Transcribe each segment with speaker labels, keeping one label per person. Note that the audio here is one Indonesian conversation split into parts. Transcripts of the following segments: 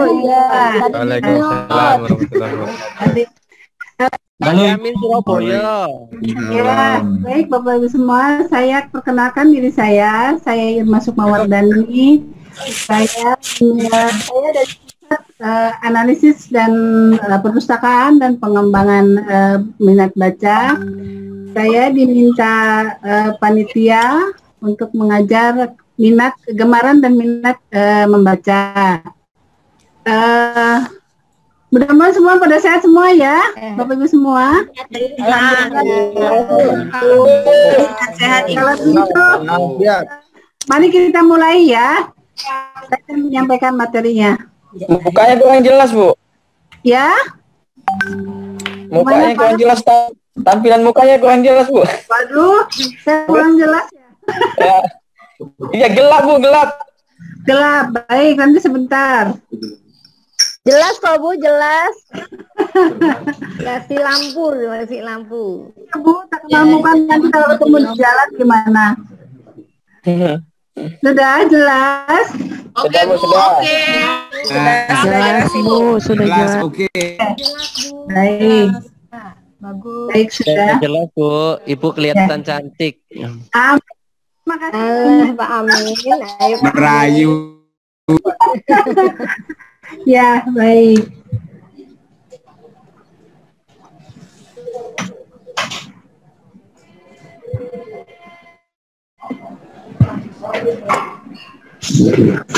Speaker 1: Iya.
Speaker 2: Waalaikumsalam warahmatullahi wabarakatuh.
Speaker 3: Halo.
Speaker 2: Amin Surabaya.
Speaker 1: Ya, baik Bapak Ibu semua, saya perkenalkan diri saya Irma Sukmawardani. Saya dari Pusat Analisis dan Perpustakaan dan Pengembangan Minat Baca. Saya diminta panitia untuk mengajar minat, kegemaran dan minat membaca. Mudah-mudahan semua pada sehat semua ya, Bapak Ibu semua. Sehat. Kalau begitu, mari kita mulai ya. Saya akan menyampaikan materinya.
Speaker 3: Mukanya kurang jelas, Bu.
Speaker 1: Ya.
Speaker 3: Mukanya kurang jelas, tampilan mukanya kurang jelas, Bu.
Speaker 1: Waduh, saya kurang jelas ya.
Speaker 3: Iya, gelap, Bu, gelap.
Speaker 1: Gelap, baik, nanti sebentar.
Speaker 4: Jelas kok Bu, jelas. Kasih lampu, kasih lampu.
Speaker 1: Ya, Bu, tak kenal muka nanti kalau ketemu di jalan gimana? Sudah jelas?
Speaker 5: Oke, Bu, oke.
Speaker 4: Jelas Bu,
Speaker 5: Sudah jelas. Oke.
Speaker 1: Baik.
Speaker 4: Bagus.
Speaker 1: Baik, sudah.
Speaker 2: Jelas Bu, Ibu kelihatan cantik.
Speaker 1: Terima kasih.
Speaker 4: Pak Amin, ayo Pak
Speaker 5: Merayu.
Speaker 1: Ya, baik.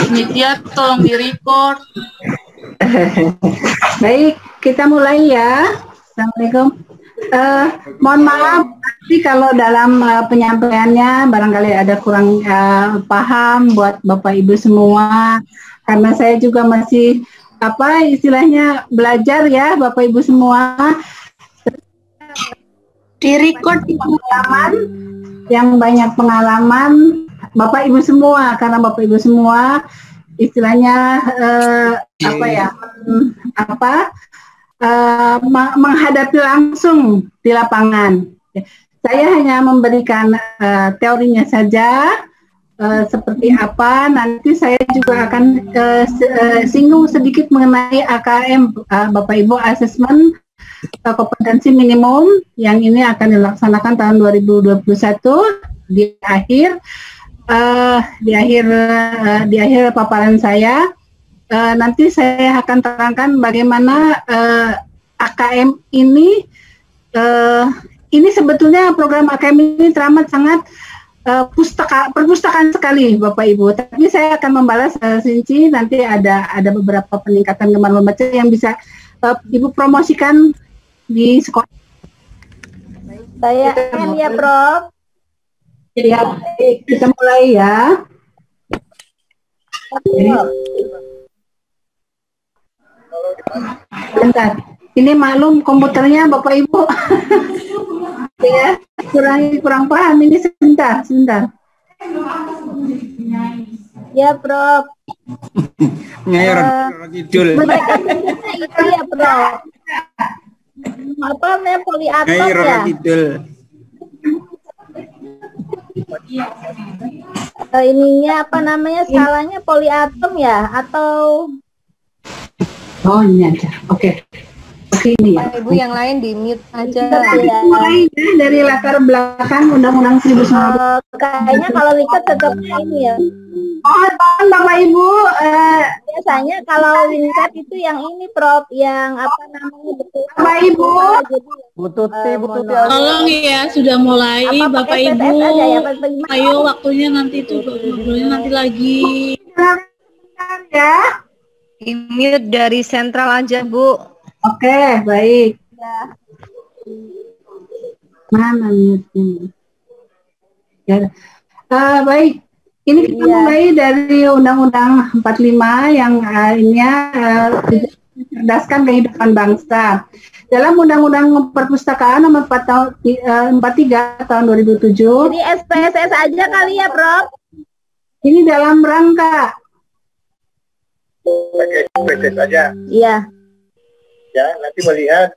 Speaker 5: Nitya, tolong di-record.
Speaker 1: Baik, kita mulai ya. Assalamualaikum. Mohon maaf nanti kalau dalam penyampaiannya barangkali ada kurang paham buat Bapak Ibu semua, karena saya juga masih istilahnya belajar ya Bapak Ibu semua.
Speaker 5: Di-record
Speaker 1: Pengalaman yang banyak pengalaman Bapak Ibu semua, karena Bapak Ibu semua istilahnya menghadapi langsung di lapangan. Saya hanya memberikan teorinya saja, seperti apa. Nanti saya juga akan singgung sedikit mengenai AKM, Bapak Ibu, Asesmen Kompetensi Minimum, yang ini akan dilaksanakan tahun 2021 di akhir paparan saya. Nanti saya akan terangkan bagaimana AKM ini sebetulnya program AKM ini teramat sangat perpustakaan sekali Bapak Ibu. Tapi saya akan membalas rinci, nanti ada beberapa peningkatan gemar membaca yang bisa Ibu promosikan di sekolah.
Speaker 4: Saya ya Prof.
Speaker 1: Ya, kita mulai ya. Bentar, ini maklum komputernya Bapak Ibu. Ya, kurang paham ini, sebentar.
Speaker 4: Ya Prof.
Speaker 5: Nyai orang kidul.
Speaker 4: Itu ya Prof. Apa namanya, poliatom
Speaker 5: Nyai
Speaker 4: ya?
Speaker 5: orang kidul.
Speaker 4: Ininya apa namanya, skalanya poliatom ya, atau
Speaker 1: Oh, ini aja. Oke, ini ya.
Speaker 4: Ibu yang lain di mute aja
Speaker 1: Kita mulai ya, dari latar belakang Undang-Undang 1945.
Speaker 4: kayaknya kalau lihat tetapnya ini ya.
Speaker 1: Oh, Bapak Ibu,
Speaker 4: Biasanya kalau lingkar itu yang ini Prof, yang apa namanya, betul.
Speaker 1: Bapak Ibu.
Speaker 3: Bu Tuti,
Speaker 5: Tolong ya, sudah mulai
Speaker 4: Apa
Speaker 5: Bapak
Speaker 4: pakai
Speaker 5: Ibu.
Speaker 4: PPS aja ya, apa gimana?
Speaker 5: Ayo waktunya nanti itu, ngobrolnya nanti lagi.
Speaker 1: Ya.
Speaker 4: Mute dari sentral aja Bu.
Speaker 1: Oke, baik. Mana mute-nya? Ya. Baik. Ini kita mulai dari Undang-Undang 45 yang mencerdaskan kehidupan bangsa. Dalam Undang-Undang Perpustakaan Nomor 43 tahun 2007.
Speaker 4: Jadi SPSS aja kali ya, Prof?
Speaker 1: Ini dalam rangka.
Speaker 6: Pakai SPSS aja.
Speaker 4: Iya.
Speaker 6: Ya, nanti melihat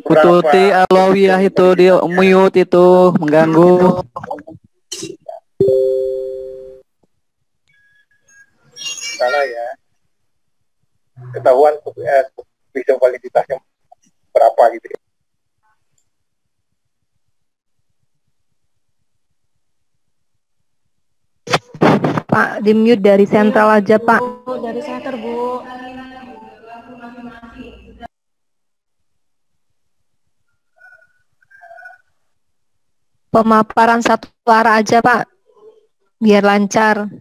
Speaker 3: Bu Tuti Alawiyah itu dia mute itu mengganggu.
Speaker 6: salah ya. ketahuan bisa validitasnya berapa gitu ya.
Speaker 7: Pak, di mute dari sentral aja, Pak.
Speaker 5: Dari center, Bu.
Speaker 7: Pemaparan satu arah aja, Pak. Biar lancar.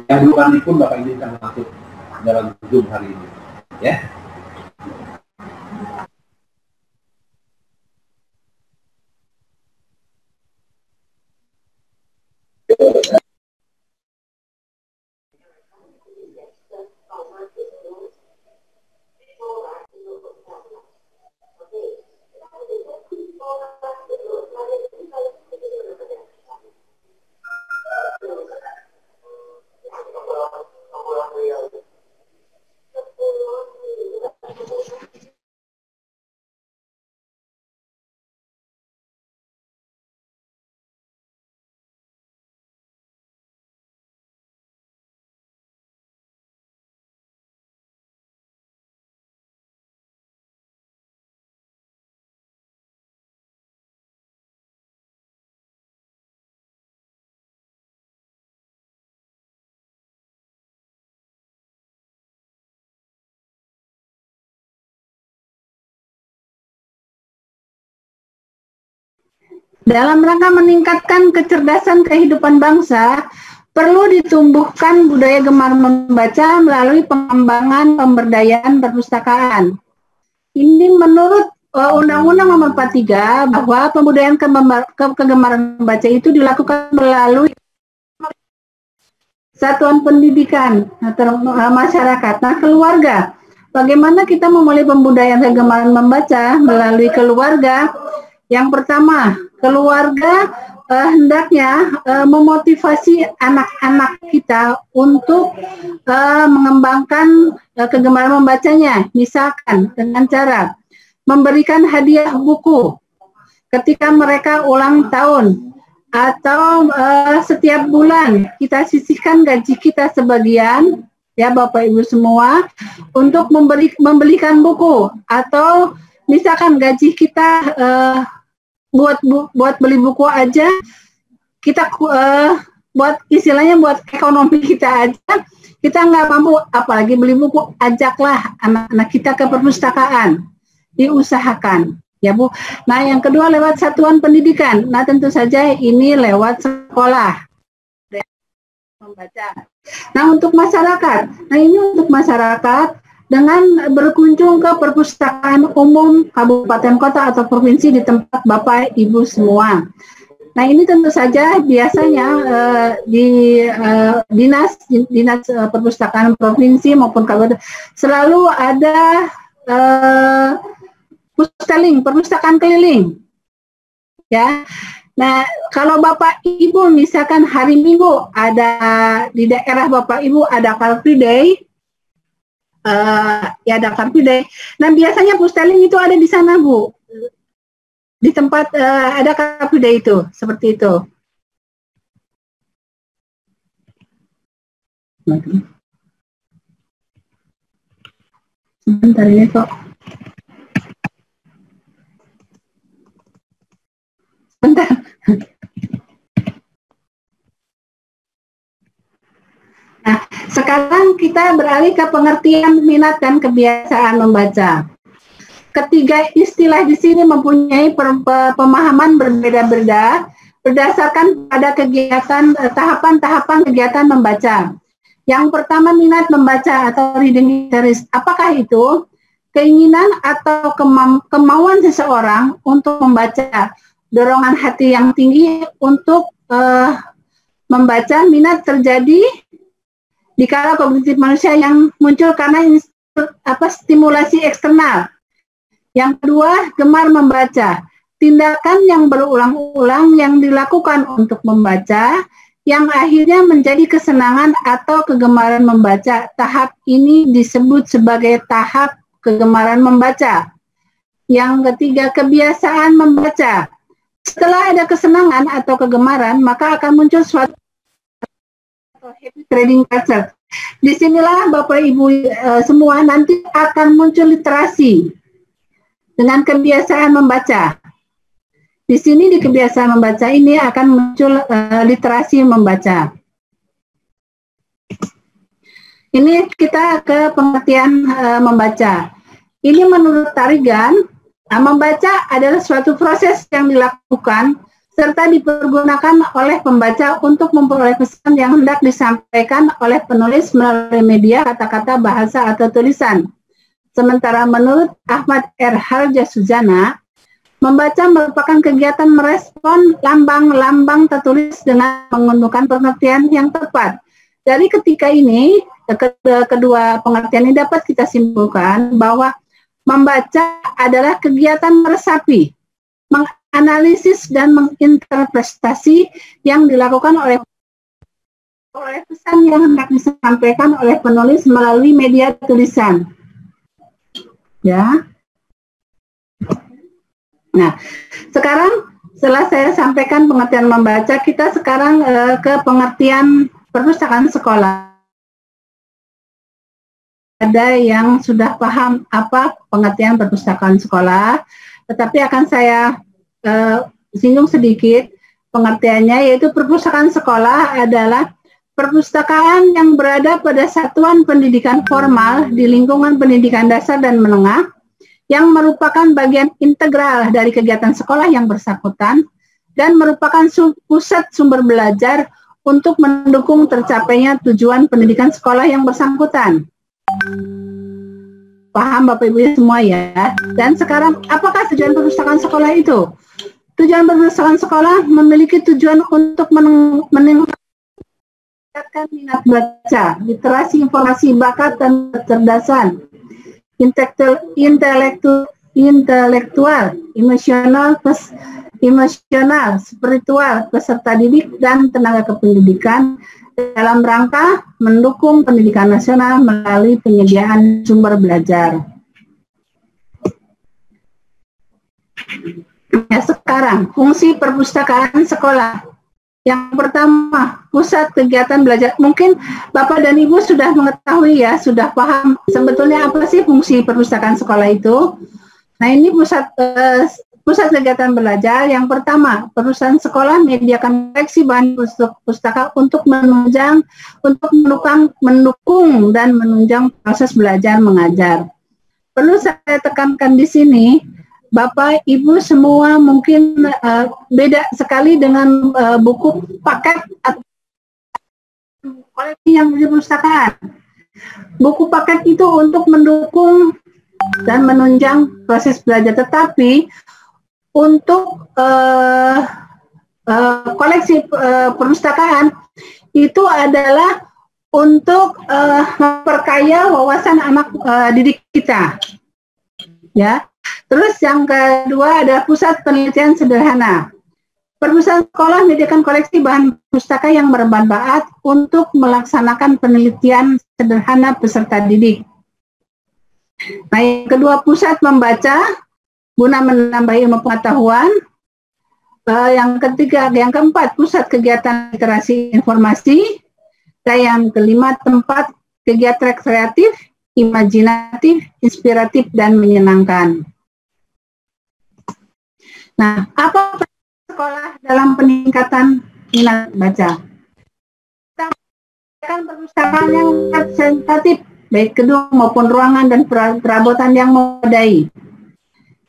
Speaker 8: Yang belum pun Bapak Ibu akan masuk dalam Zoom hari ini, ya.
Speaker 1: Dalam rangka meningkatkan kecerdasan kehidupan bangsa, perlu ditumbuhkan budaya gemar membaca melalui pengembangan pemberdayaan perpustakaan. Ini menurut Undang-Undang Nomor 43 bahwa pembudayaan kegemaran membaca itu dilakukan melalui satuan pendidikan masyarakat. Nah, keluarga. Bagaimana kita memulai pembudayaan kegemaran membaca melalui keluarga? Yang pertama, keluarga hendaknya memotivasi anak-anak kita untuk mengembangkan kegemaran membacanya. Misalkan dengan cara memberikan hadiah buku ketika mereka ulang tahun, atau setiap bulan kita sisihkan gaji kita sebagian, ya Bapak Ibu semua, untuk membelikan buku, atau misalkan gaji kita buat beli buku aja, kita buat istilahnya buat ekonomi kita aja, kita nggak mampu, apalagi beli buku, ajaklah anak-anak kita ke perpustakaan, diusahakan, ya Bu. Nah, yang kedua lewat satuan pendidikan. Nah, tentu saja ini lewat sekolah membaca. Nah, untuk masyarakat, nah ini untuk masyarakat dengan berkunjung ke perpustakaan umum kabupaten kota atau provinsi di tempat Bapak Ibu semua. Nah, ini tentu saja biasanya di dinas perpustakaan provinsi maupun kabupaten selalu ada perpustakaan keliling, ya. Nah, kalau Bapak Ibu misalkan hari Minggu ada di daerah Bapak Ibu ada Car Free Day, ya ada Car Free Day. Nah, biasanya Pusteling itu ada di sana, Bu, di tempat ada Car Free Day itu, seperti itu. Sebentar ini kok. Bentar. Nah, sekarang kita beralih ke pengertian minat dan kebiasaan membaca. Ketiga istilah di sini mempunyai pemahaman berbeda-beda berdasarkan pada kegiatan tahapan-tahapan kegiatan membaca. Yang pertama, minat membaca atau reading interest. Apakah itu? Keinginan atau kemauan seseorang untuk membaca, dorongan hati yang tinggi untuk membaca. Minat terjadi di kala kognitif manusia yang muncul karena stimulasi eksternal. Yang kedua, gemar membaca, tindakan yang berulang-ulang yang dilakukan untuk membaca, yang akhirnya menjadi kesenangan atau kegemaran membaca. Tahap ini disebut sebagai tahap kegemaran membaca. Yang ketiga, kebiasaan membaca. Setelah ada kesenangan atau kegemaran, maka akan muncul suatu happy trading culture. Disinilah Bapak Ibu semua nanti akan muncul literasi dengan kebiasaan membaca. Di sini di kebiasaan membaca ini akan muncul literasi membaca. Ini kita ke pengertian membaca. Ini menurut Tarigan, membaca adalah suatu proses yang dilakukan serta dipergunakan oleh pembaca untuk memperoleh pesan yang hendak disampaikan oleh penulis melalui media kata-kata, bahasa, atau tulisan. Sementara menurut Ahmad R. Harjasuzana, membaca merupakan kegiatan merespon lambang-lambang tertulis dengan menggunakan pengertian yang tepat. Dari ketika ini, kedua pengertian ini dapat kita simpulkan bahwa membaca adalah kegiatan meresapi, menganalisis dan menginterpretasi yang dilakukan oleh pesan yang hendak disampaikan oleh penulis melalui media tulisan. Ya. Nah, sekarang setelah saya sampaikan pengertian membaca, kita sekarang ke pengertian perpustakaan sekolah. Ada yang sudah paham apa pengertian perpustakaan sekolah, tetapi akan saya singgung sedikit pengertiannya, yaitu perpustakaan sekolah adalah perpustakaan yang berada pada satuan pendidikan formal di lingkungan pendidikan dasar dan menengah yang merupakan bagian integral dari kegiatan sekolah yang bersangkutan dan merupakan pusat sumber belajar untuk mendukung tercapainya tujuan pendidikan sekolah yang bersangkutan. Paham Bapak Ibu semua ya? Dan sekarang apakah tujuan perpustakaan sekolah itu? Tujuan perpustakaan sekolah memiliki tujuan untuk meningkatkan minat baca, literasi, informasi, bakat, dan kecerdasan, intelektual, emosional, spiritual, peserta didik, dan tenaga kependidikan dalam rangka mendukung pendidikan nasional melalui penyediaan sumber belajar. Ya, sekarang fungsi perpustakaan sekolah. Yang pertama, pusat kegiatan belajar. Mungkin Bapak dan Ibu sudah mengetahui ya, sudah paham sebetulnya apa sih fungsi perpustakaan sekolah itu. Nah, ini pusat kegiatan belajar. Yang pertama, perusahaan sekolah menyediakan koleksi bahan pustaka untuk mendukung dan menunjang proses belajar mengajar. Perlu saya tekankan di sini, Bapak Ibu semua mungkin beda sekali dengan buku paket atau koleksi yang di perpustakaan. Buku paket itu untuk mendukung dan menunjang proses belajar, tetapi untuk koleksi perpustakaan itu adalah untuk memperkaya wawasan anak didik kita, ya. Terus yang kedua ada pusat penelitian sederhana. Perpustakaan sekolah menyediakan koleksi bahan pustaka yang bermanfaat untuk melaksanakan penelitian sederhana peserta didik. Nah, yang kedua pusat membaca guna menambah ilmu pengetahuan. Yang ketiga, yang keempat, pusat kegiatan literasi informasi. Dan yang kelima, tempat kegiatan kreatif, imajinatif, inspiratif, dan menyenangkan. Nah, apa sekolah dalam peningkatan minat baca? Kita menyediakan perpustakaan yang representatif, baik gedung maupun ruangan dan perabotan yang memadai.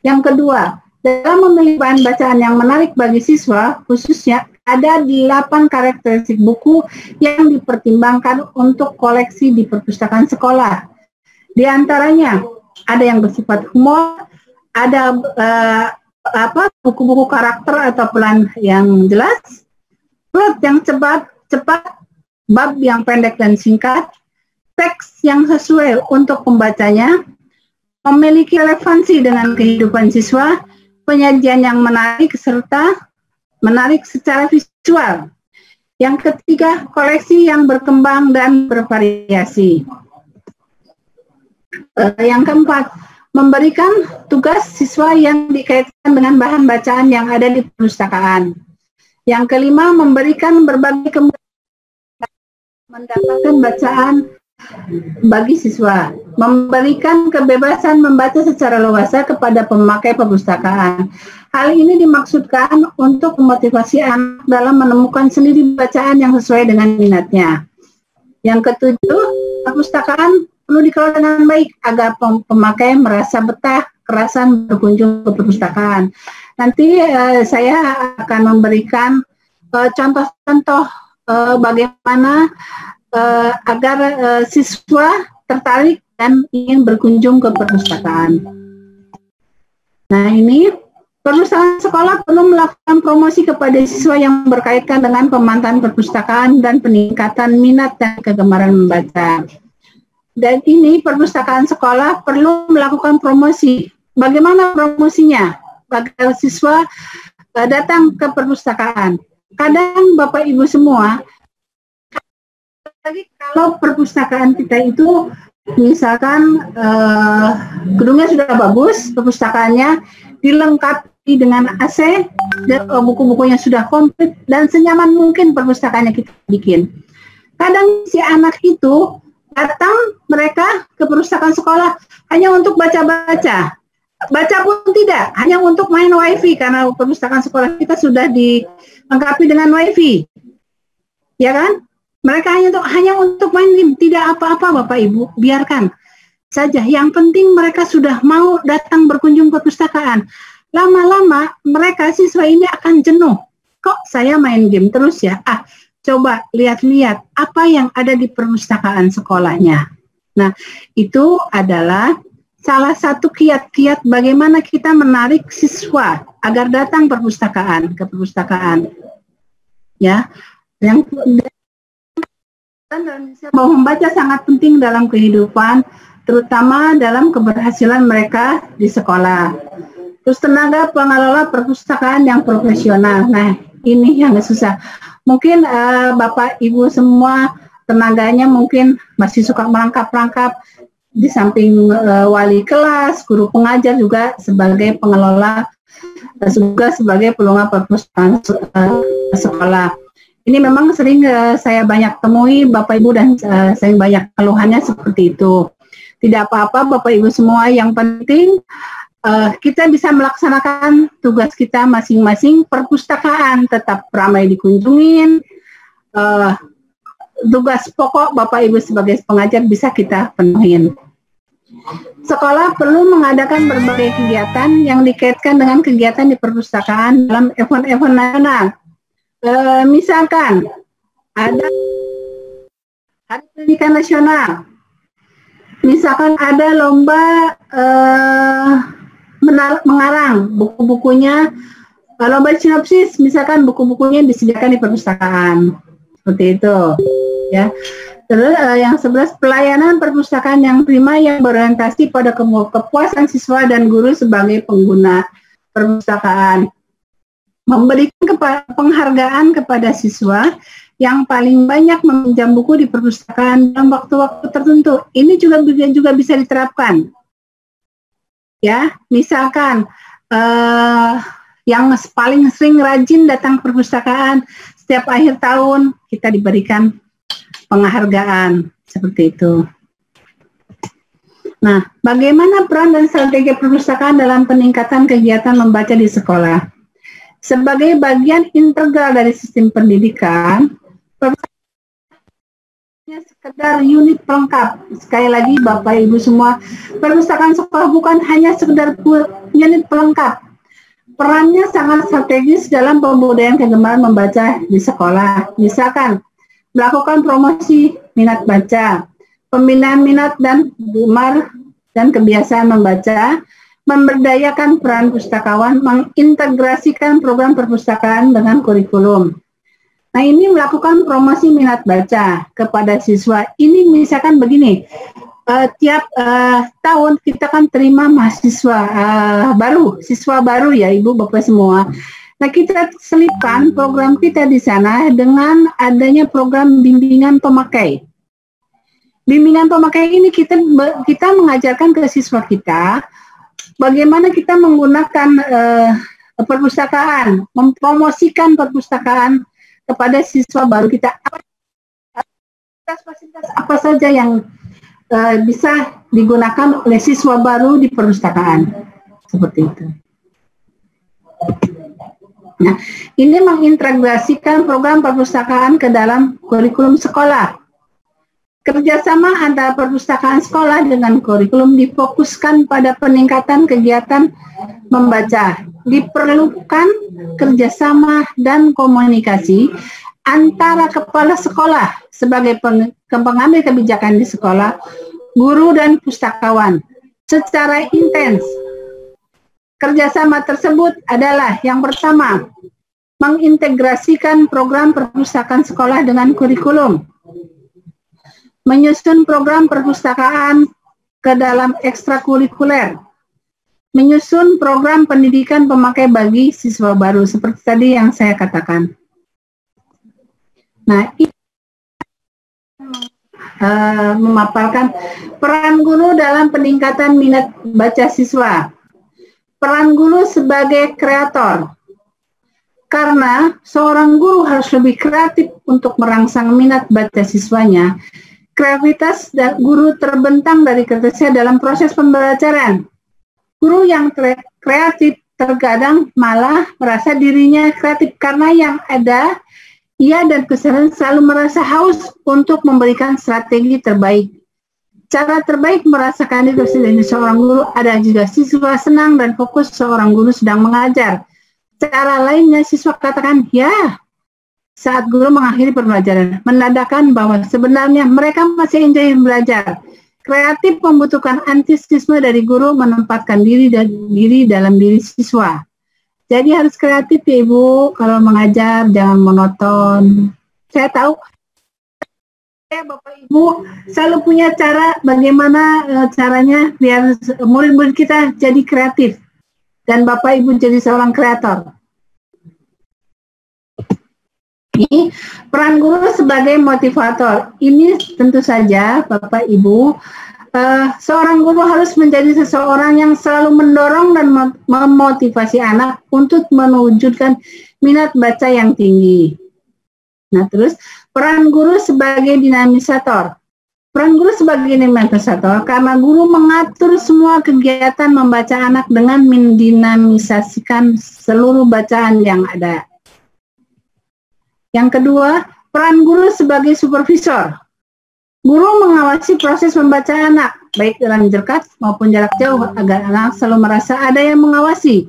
Speaker 1: Yang kedua, dalam memilih bahan bacaan yang menarik bagi siswa, khususnya ada 8 karakteristik buku yang dipertimbangkan untuk koleksi di perpustakaan sekolah. Di antaranya, ada yang bersifat humor, ada buku-buku karakter atau pelan yang jelas, plot yang cepat, bab yang pendek dan singkat, teks yang sesuai untuk pembacanya, memiliki relevansi dengan kehidupan siswa, penyajian yang menarik serta menarik secara visual. Yang ketiga, koleksi yang berkembang dan bervariasi. Yang keempat, memberikan tugas siswa yang dikaitkan dengan bahan bacaan yang ada di perpustakaan. Yang kelima, memberikan berbagai kemudahan mendapatkan bacaan bagi siswa, memberikan kebebasan membaca secara leluasa kepada pemakai perpustakaan. Hal ini dimaksudkan untuk memotivasi anak dalam menemukan sendiri bacaan yang sesuai dengan minatnya. Yang ketujuh, perpustakaan perlu dikelola dengan baik agar pemakai merasa betah, kerasan berkunjung ke perpustakaan. Nanti saya akan memberikan contoh-contoh bagaimana agar siswa tertarik dan ingin berkunjung ke perpustakaan. Nah, ini perpustakaan sekolah perlu melakukan promosi kepada siswa yang berkaitan dengan pemantauan perpustakaan dan peningkatan minat dan kegemaran membaca. Dan ini perpustakaan sekolah perlu melakukan promosi. Bagaimana promosinya? Agar siswa datang ke perpustakaan. Kadang Bapak Ibu semua, kalau perpustakaan kita itu misalkan gedungnya sudah bagus, perpustakaannya dilengkapi dengan AC, dan buku-bukunya sudah komplit dan senyaman mungkin perpustakaannya kita bikin. Kadang si anak itu datang mereka ke perpustakaan sekolah hanya untuk baca-baca. Baca pun tidak, hanya untuk main wifi karena perpustakaan sekolah kita sudah dilengkapi dengan wifi. Ya kan? Mereka hanya untuk main game, tidak apa-apa Bapak Ibu, biarkan saja. Yang penting mereka sudah mau datang berkunjung ke perpustakaan. Lama-lama mereka siswa ini akan jenuh. Kok saya main game terus ya? Coba lihat-lihat apa yang ada di perpustakaan sekolahnya. Nah, itu adalah salah satu kiat-kiat bagaimana kita menarik siswa agar datang ke perpustakaan. Ya, yang bahwa membaca sangat penting dalam kehidupan, terutama dalam keberhasilan mereka di sekolah. Terus tenaga pengelola perpustakaan yang profesional. Nah, ini yang susah. Mungkin Bapak Ibu semua tenaganya mungkin masih suka merangkap-rangkap, di samping wali kelas, guru pengajar juga sebagai pengelola, juga sebagai pengelola perpustakaan sekolah. Ini memang sering saya banyak temui Bapak Ibu dan saya banyak keluhannya seperti itu. Tidak apa-apa Bapak Ibu semua, yang penting kita bisa melaksanakan tugas kita masing-masing. Perpustakaan tetap ramai dikunjungin. Tugas pokok Bapak Ibu sebagai pengajar bisa kita penuhin. Sekolah perlu mengadakan berbagai kegiatan yang dikaitkan dengan kegiatan di perpustakaan dalam event-event nasional. Misalkan ada Hari Pendidikan Nasional, misalkan ada lomba mengarang buku-bukunya, lomba sinopsis, misalkan buku-bukunya disediakan di perpustakaan, seperti itu, ya. Terus yang 11, pelayanan perpustakaan yang prima yang berorientasi pada kepuasan siswa dan guru sebagai pengguna perpustakaan. Memberikan penghargaan kepada siswa yang paling banyak meminjam buku di perpustakaan dalam waktu-waktu tertentu. Ini juga bisa diterapkan. Ya, misalkan yang paling sering rajin datang ke perpustakaan, setiap akhir tahun kita diberikan penghargaan seperti itu. Nah, bagaimana peran dan strategi perpustakaan dalam peningkatan kegiatan membaca di sekolah? Sebagai bagian integral dari sistem pendidikan, perpustakaan sekedar unit pelengkap. Sekali lagi Bapak Ibu semua, perpustakaan sekolah bukan hanya sekedar unit pelengkap. Perannya sangat strategis dalam pembudayaan kegemaran membaca di sekolah. Misalkan melakukan promosi minat baca, pembinaan minat dan gemar dan kebiasaan membaca, memberdayakan peran pustakawan, mengintegrasikan program perpustakaan dengan kurikulum. Nah, ini melakukan promosi minat baca kepada siswa. Ini misalkan begini, tiap tahun kita kan terima mahasiswa baru, siswa baru ya Ibu Bapak semua. Nah, kita selipkan program kita di sana dengan adanya program bimbingan pemakai. Bimbingan pemakai ini kita mengajarkan ke siswa kita bagaimana kita menggunakan perpustakaan, mempromosikan perpustakaan kepada siswa baru kita. Fasilitas apa saja yang bisa digunakan oleh siswa baru di perpustakaan, seperti itu. Nah, ini mengintegrasikan program perpustakaan ke dalam kurikulum sekolah. Kerjasama antara perpustakaan sekolah dengan kurikulum difokuskan pada peningkatan kegiatan membaca. Diperlukan kerjasama dan komunikasi antara kepala sekolah sebagai pengambil kebijakan di sekolah, guru dan pustakawan secara intens. Kerjasama tersebut adalah yang pertama, mengintegrasikan program perpustakaan sekolah dengan kurikulum, menyusun program perpustakaan ke dalam ekstrakurikuler, menyusun program pendidikan pemakai bagi siswa baru, seperti tadi yang saya katakan. Nah, ini memaparkan peran guru dalam peningkatan minat baca siswa. Peran guru sebagai kreator. Karena seorang guru harus lebih kreatif untuk merangsang minat baca siswanya. Kreativitas guru terbentang dari kreativitasnya dalam proses pembelajaran. Guru yang kreatif terkadang malah merasa dirinya kreatif karena yang ada ia dan keseharian selalu merasa haus untuk memberikan strategi terbaik. Cara terbaik merasakan itu dari seorang guru ada juga siswa senang dan fokus seorang guru sedang mengajar. Cara lainnya siswa katakan, ya, saat guru mengakhiri pembelajaran, menandakan bahwa sebenarnya mereka masih enjoy belajar. Kreatif membutuhkan antusiasme dari guru menempatkan diri dalam diri siswa. Jadi harus kreatif ya Ibu, kalau mengajar jangan monoton. Saya tahu Bapak Ibu selalu punya cara bagaimana caranya biar murid-murid kita jadi kreatif dan Bapak Ibu jadi seorang kreator. Ini peran guru sebagai motivator. Ini tentu saja Bapak Ibu, seorang guru harus menjadi seseorang yang selalu mendorong dan memotivasi anak untuk mewujudkan minat baca yang tinggi. Nah, terus peran guru sebagai dinamisator. Peran guru sebagai dinamisator karena guru mengatur semua kegiatan membaca anak dengan mendinamisasikan seluruh bacaan yang ada. Yang kedua, peran guru sebagai supervisor. Guru mengawasi proses membaca anak, baik dalam dekat maupun jarak jauh, agar anak selalu merasa ada yang mengawasi.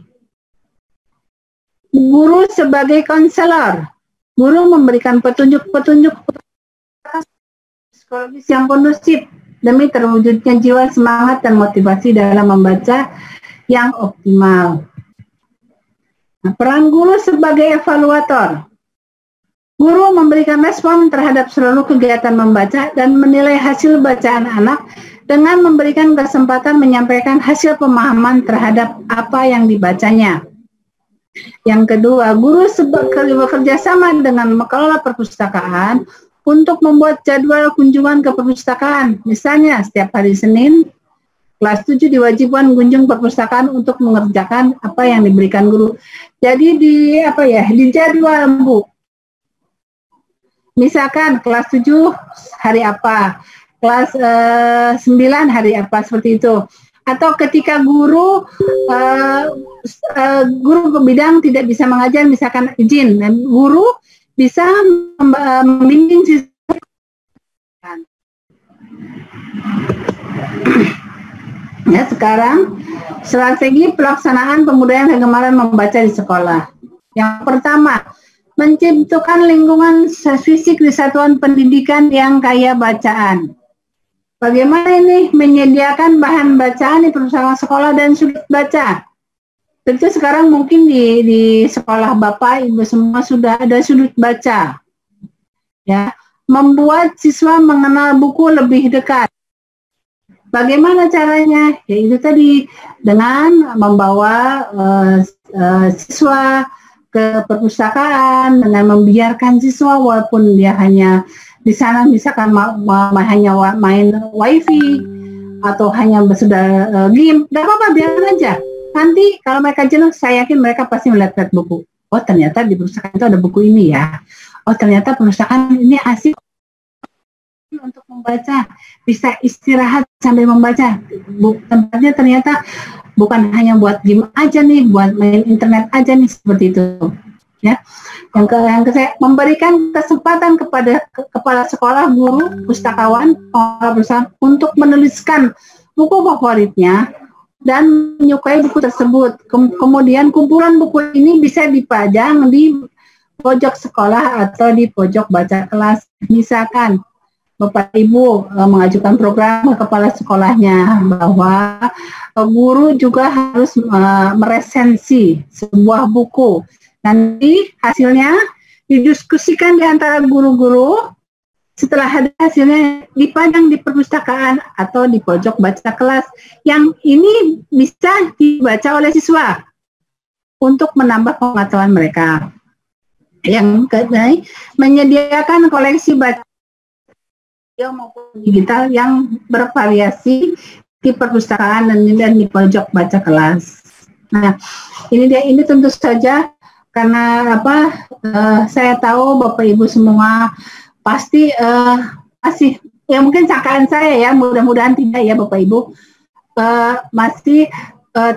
Speaker 1: Guru sebagai konselor. Guru memberikan petunjuk-petunjuk psikologis yang kondusif demi terwujudnya jiwa semangat dan motivasi dalam membaca yang optimal. Nah, peran guru sebagai evaluator. Guru memberikan respon terhadap seluruh kegiatan membaca dan menilai hasil bacaan anak dengan memberikan kesempatan menyampaikan hasil pemahaman terhadap apa yang dibacanya. Yang kedua, guru bekerja sama dengan mengelola perpustakaan untuk membuat jadwal kunjungan ke perpustakaan. Misalnya, setiap hari Senin, kelas 7 diwajibkan kunjung perpustakaan untuk mengerjakan apa yang diberikan guru. Jadi di jadwal Bu. Misalkan kelas 7 hari apa, kelas 9 hari apa, seperti itu. Atau ketika guru bidang tidak bisa mengajar, misalkan izin, dan guru bisa membimbing siswa. Ya, sekarang strategi pelaksanaan pembudayaan kegemaran membaca di sekolah. Yang pertama, menciptakan lingkungan fisik di satuan pendidikan yang kaya bacaan. Bagaimana ini menyediakan bahan bacaan di perpustakaan sekolah dan sudut baca? Tentu sekarang mungkin di sekolah Bapak Ibu semua sudah ada sudut baca. Ya, membuat siswa mengenal buku lebih dekat. Bagaimana caranya? Ya itu tadi, dengan membawa siswa ke perpustakaan, dengan membiarkan siswa walaupun dia hanya di sana misalkan hanya main wifi atau hanya sudah game, nggak apa-apa, biarin aja. Nanti kalau mereka jenuh, saya yakin mereka pasti melihat buku. Oh ternyata di perpustakaan itu ada buku ini ya. Oh ternyata perpustakaan ini asik untuk membaca, bisa istirahat sambil membaca. Tempatnya ternyata bukan hanya buat game aja nih, buat main internet aja nih, seperti itu. Ya, yang saya memberikan kesempatan kepada kepala sekolah, guru, pustakawan, perusahaan untuk menuliskan buku favoritnya dan menyukai buku tersebut. Kemudian kumpulan buku ini bisa dipajang di pojok sekolah atau di pojok baca kelas. Misalkan Bapak Ibu mengajukan program ke kepala sekolahnya bahwa guru juga harus meresensi sebuah buku. Nanti hasilnya didiskusikan di antara guru-guru. Setelah ada hasilnya dipajang di perpustakaan atau di pojok baca kelas. Yang ini bisa dibaca oleh siswa untuk menambah pengetahuan mereka. Yang kedua, menyediakan koleksi baca maupun digital yang bervariasi di perpustakaan dan di pojok baca kelas. Nah, ini tentu saja karena saya tahu Bapak Ibu semua pasti masih, ya mungkin sangkaan saya ya, mudah-mudahan tidak ya Bapak Ibu, masih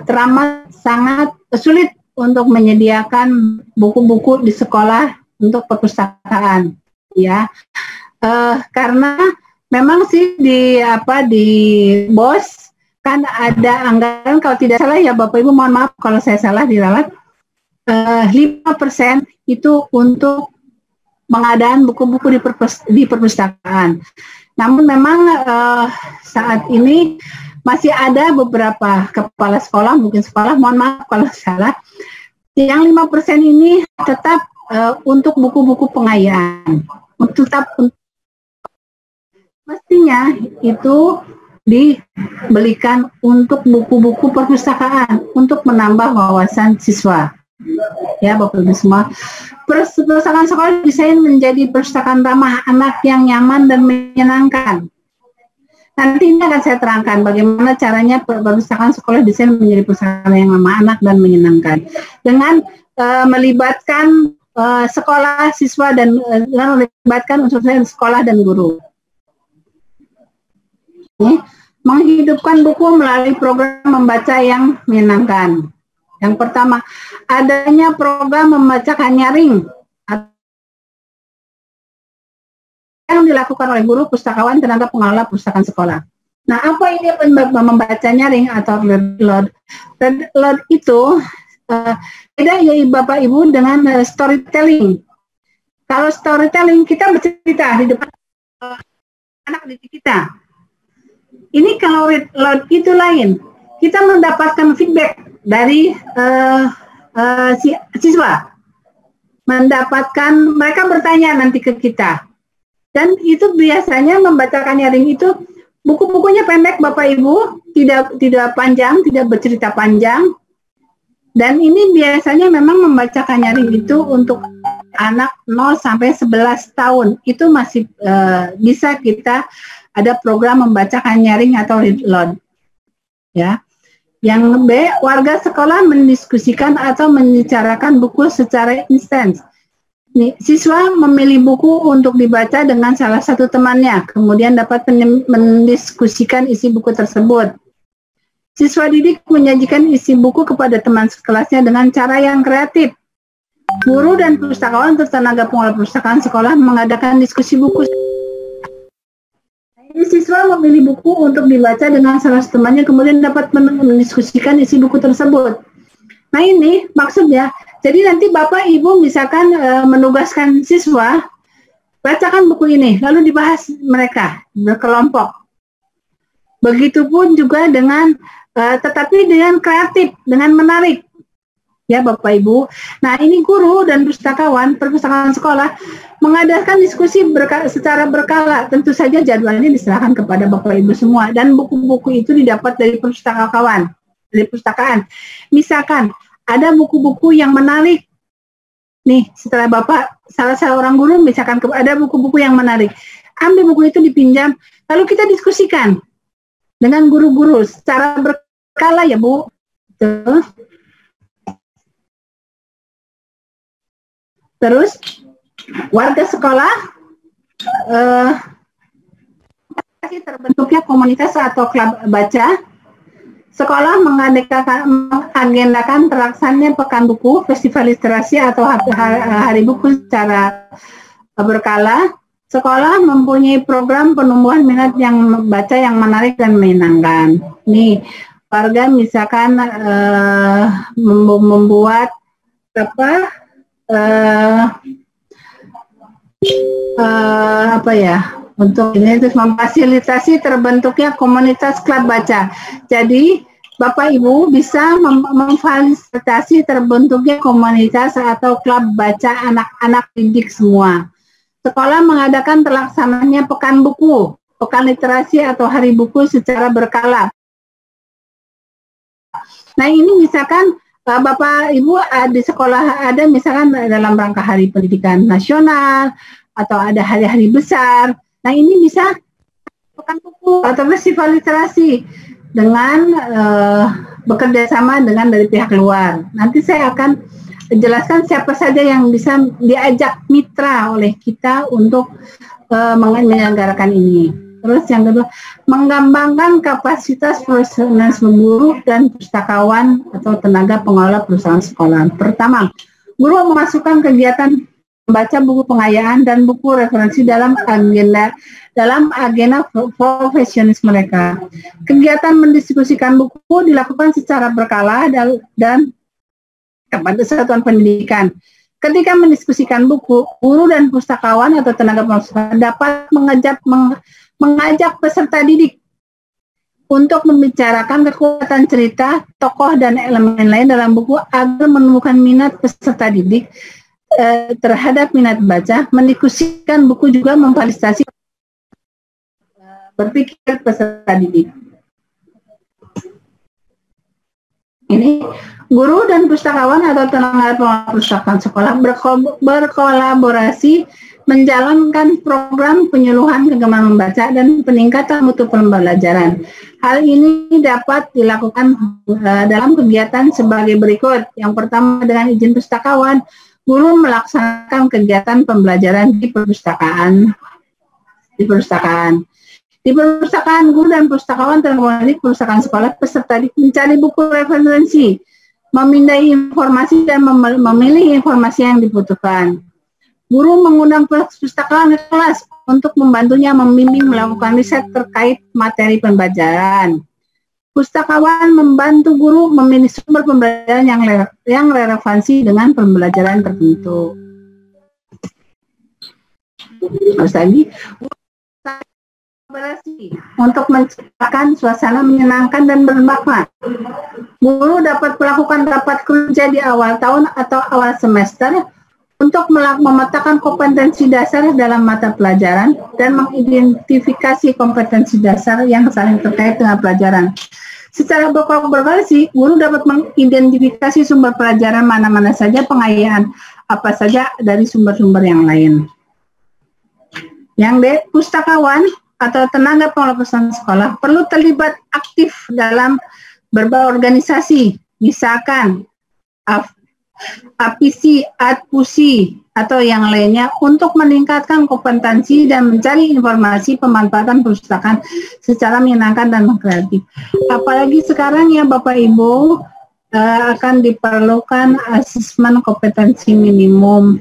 Speaker 1: teramat sangat sulit untuk menyediakan buku-buku di sekolah untuk perpustakaan, ya. Karena memang sih di BOS kan ada anggaran, kalau tidak salah ya Bapak Ibu, mohon maaf kalau saya salah diralat, 5% itu untuk pengadaan buku-buku di perpustakaan. Namun memang saat ini masih ada beberapa kepala sekolah, mungkin sekolah, mohon maaf kalau salah, yang 5% ini tetap untuk buku-buku pengayaan, tetap mestinya itu dibelikan untuk buku-buku perpustakaan untuk menambah wawasan siswa. Ya Bapak Ibu semua, perpustakaan sekolah desain menjadi perpustakaan ramah anak yang nyaman dan menyenangkan. Nanti ini akan saya terangkan bagaimana caranya perpustakaan sekolah desain menjadi perpustakaan yang ramah anak dan menyenangkan dengan melibatkan sekolah, siswa, dan melibatkan unsur sekolah dan guru. Menghidupkan buku melalui program membaca yang menyenangkan. Yang pertama, adanya program membacakan nyaring yang dilakukan oleh guru, pustakawan, tenaga pengelola perpustakaan sekolah. Nah, apa ini membaca nyaring atau read load? Read load itu beda ya Bapak Ibu dengan storytelling. Kalau storytelling kita bercerita di depan anak didik kita. Ini kalau read load itu lain. Kita mendapatkan feedback dari siswa, mereka bertanya nanti ke kita, dan itu biasanya membacakan nyaring itu buku-bukunya pendek Bapak Ibu, tidak panjang, tidak bercerita panjang, dan ini biasanya memang membacakan nyaring itu untuk anak 0 sampai 11 tahun, itu masih bisa kita ada program membacakan nyaring atau read load, ya. Yang B, warga sekolah mendiskusikan atau membicarakan buku secara instan. Siswa memilih buku untuk dibaca dengan salah satu temannya, kemudian dapat mendiskusikan isi buku tersebut. Siswa didik menyajikan isi buku kepada teman sekelasnya dengan cara yang kreatif. Guru dan pustakawan serta tenaga pengelola perpustakaan sekolah mengadakan diskusi buku. Siswa memilih buku untuk dibaca dengan salah satu temannya, kemudian dapat mendiskusikan isi buku tersebut. Nah ini maksudnya, jadi nanti Bapak Ibu misalkan menugaskan siswa, bacakan buku ini, lalu dibahas mereka berkelompok. Begitupun juga dengan, tetapi dengan kreatif, dengan menarik. Ya Bapak Ibu. Nah ini guru dan pustakawan perpustakaan sekolah mengadakan diskusi secara berkala. Tentu saja jadwalnya diserahkan kepada Bapak Ibu semua, dan buku-buku itu didapat dari perpustakaan. Misalkan ada buku-buku yang menarik. Nih setelah Bapak salah seorang guru misalkan ada buku-buku yang menarik, ambil buku itu dipinjam, lalu kita diskusikan. dengan guru-guru secara berkala ya Bu. Terus warga sekolah terbentuknya komunitas atau klub baca. Sekolah mengagendakan terlaksananya pekan buku, festival literasi atau hari buku secara berkala. Sekolah mempunyai program penumbuhan minat yang baca yang menarik dan menyenangkan. Nih, warga misalkan membuat apa ya, untuk ini terus memfasilitasi terbentuknya komunitas klub baca. Jadi Bapak Ibu bisa memfasilitasi terbentuknya komunitas atau klub baca anak-anak didik semua. Sekolah mengadakan terlaksananya pekan buku, pekan literasi atau hari buku secara berkala. Nah ini misalkan Bapak Ibu di sekolah ada misalkan dalam rangka Hari Pendidikan Nasional atau ada hari-hari besar. Nah ini bisa pekan buku atau festival literasi dengan bekerja sama dengan dari pihak luar. Nanti saya akan jelaskan siapa saja yang bisa diajak mitra oleh kita untuk menyelenggarakan ini. Terus yang kedua, mengembangkan kapasitas profesionalisme guru dan pustakawan atau tenaga pengelola perusahaan sekolah. Pertama, guru memasukkan kegiatan membaca buku pengayaan dan buku referensi dalam agenda profesionalis mereka. Kegiatan mendiskusikan buku dilakukan secara berkala dan kepada satuan pendidikan. Ketika mendiskusikan buku, guru dan pustakawan atau tenaga pengajar dapat mengajak peserta didik untuk membicarakan kekuatan cerita, tokoh, dan elemen lain dalam buku agar menumbuhkan minat peserta didik terhadap minat baca. Mendiskusikan buku juga memfasilitasi berpikir peserta didik. Ini guru dan pustakawan atau tenaga pengelola perpustakaan sekolah berkolaborasi menjalankan program penyuluhan kegemaran membaca dan peningkatan mutu pembelajaran. Hal ini dapat dilakukan dalam kegiatan sebagai berikut. Yang pertama, dengan izin pustakawan, guru melaksanakan kegiatan pembelajaran di perpustakaan. Di perpustakaan, guru dan pustakawan tenaga perpustakaan sekolah peserta mencari buku referensi, memindai informasi dan memilih informasi yang dibutuhkan. Guru mengundang pustakawan ke kelas untuk membantunya membimbing melakukan riset terkait materi pembelajaran. Pustakawan membantu guru memilih sumber pembelajaran yang relevansi dengan pembelajaran tertentu. Terus lagi, untuk menciptakan suasana menyenangkan dan bermakna. Guru dapat melakukan rapat kerja di awal tahun atau awal semester untuk memetakan kompetensi dasar dalam mata pelajaran dan mengidentifikasi kompetensi dasar yang saling terkait dengan pelajaran. Secara berkolaborasi, guru dapat mengidentifikasi sumber pelajaran mana-mana saja, pengayaan apa saja dari sumber-sumber yang lain. Yang D, pustakawan atau tenaga pengelola perusahaan sekolah perlu terlibat aktif dalam berbagai organisasi, misalkan APISI, ADPUSI, atau yang lainnya untuk meningkatkan kompetensi dan mencari informasi pemanfaatan perpustakaan secara menyenangkan dan kreatif. Apalagi sekarang ya Bapak Ibu akan diperlukan asesmen kompetensi minimum.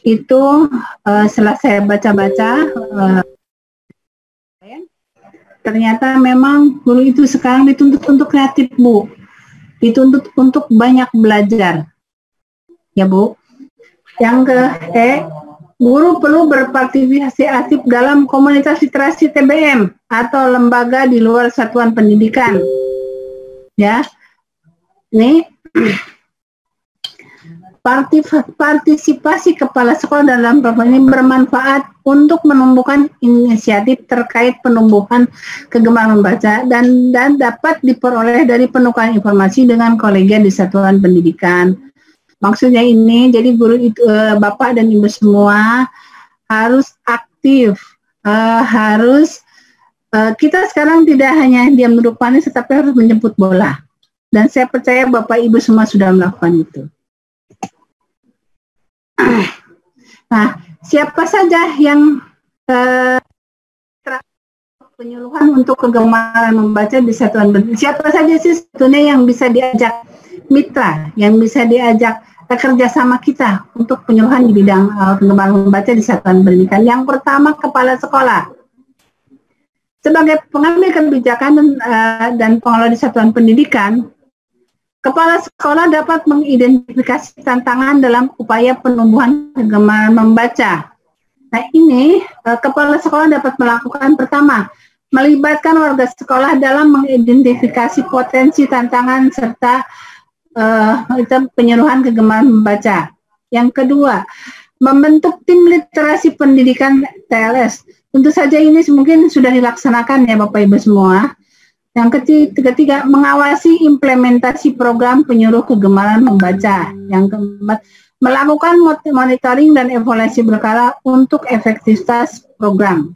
Speaker 1: Itu setelah saya baca-baca, ternyata memang guru itu sekarang dituntut untuk kreatif, Bu. Dituntut untuk banyak belajar. Ya, Bu. Yang guru perlu berpartisipasi aktif dalam komunitas literasi TBM atau lembaga di luar satuan pendidikan. Ya. Ini partisipasi kepala sekolah dalam program ini bermanfaat untuk menumbuhkan inisiatif terkait penumbuhan kegemaran membaca dan dapat diperoleh dari penukaran informasi dengan kolega di satuan pendidikan. Maksudnya ini, jadi guru itu, Bapak dan Ibu semua harus aktif, harus kita sekarang tidak hanya diam duduk manis, tetapi harus menjemput bola. Dan saya percaya Bapak Ibu semua sudah melakukan itu. Nah, siapa saja yang penyuluhan untuk kegemaran membaca di satuan pendidikan? Siapa saja sih sebetulnya yang bisa diajak mitra, yang bisa diajak kerjasama kita untuk penyuluhan di bidang kegemaran membaca di satuan pendidikan? Yang pertama, kepala sekolah. Sebagai pengambil kebijakan dan pengelola di satuan pendidikan, kepala sekolah dapat mengidentifikasi tantangan dalam upaya penumbuhan kegemaran membaca. Nah ini, kepala sekolah dapat melakukan pertama, melibatkan warga sekolah dalam mengidentifikasi potensi tantangan serta penyuluhan kegemaran membaca. Yang kedua, membentuk tim literasi pendidikan TLS. Tentu saja ini mungkin sudah dilaksanakan ya Bapak Ibu semua. Yang ketiga, mengawasi implementasi program penyuluh kegemaran membaca. Yang keempat, melakukan monitoring dan evaluasi berkala untuk efektivitas program.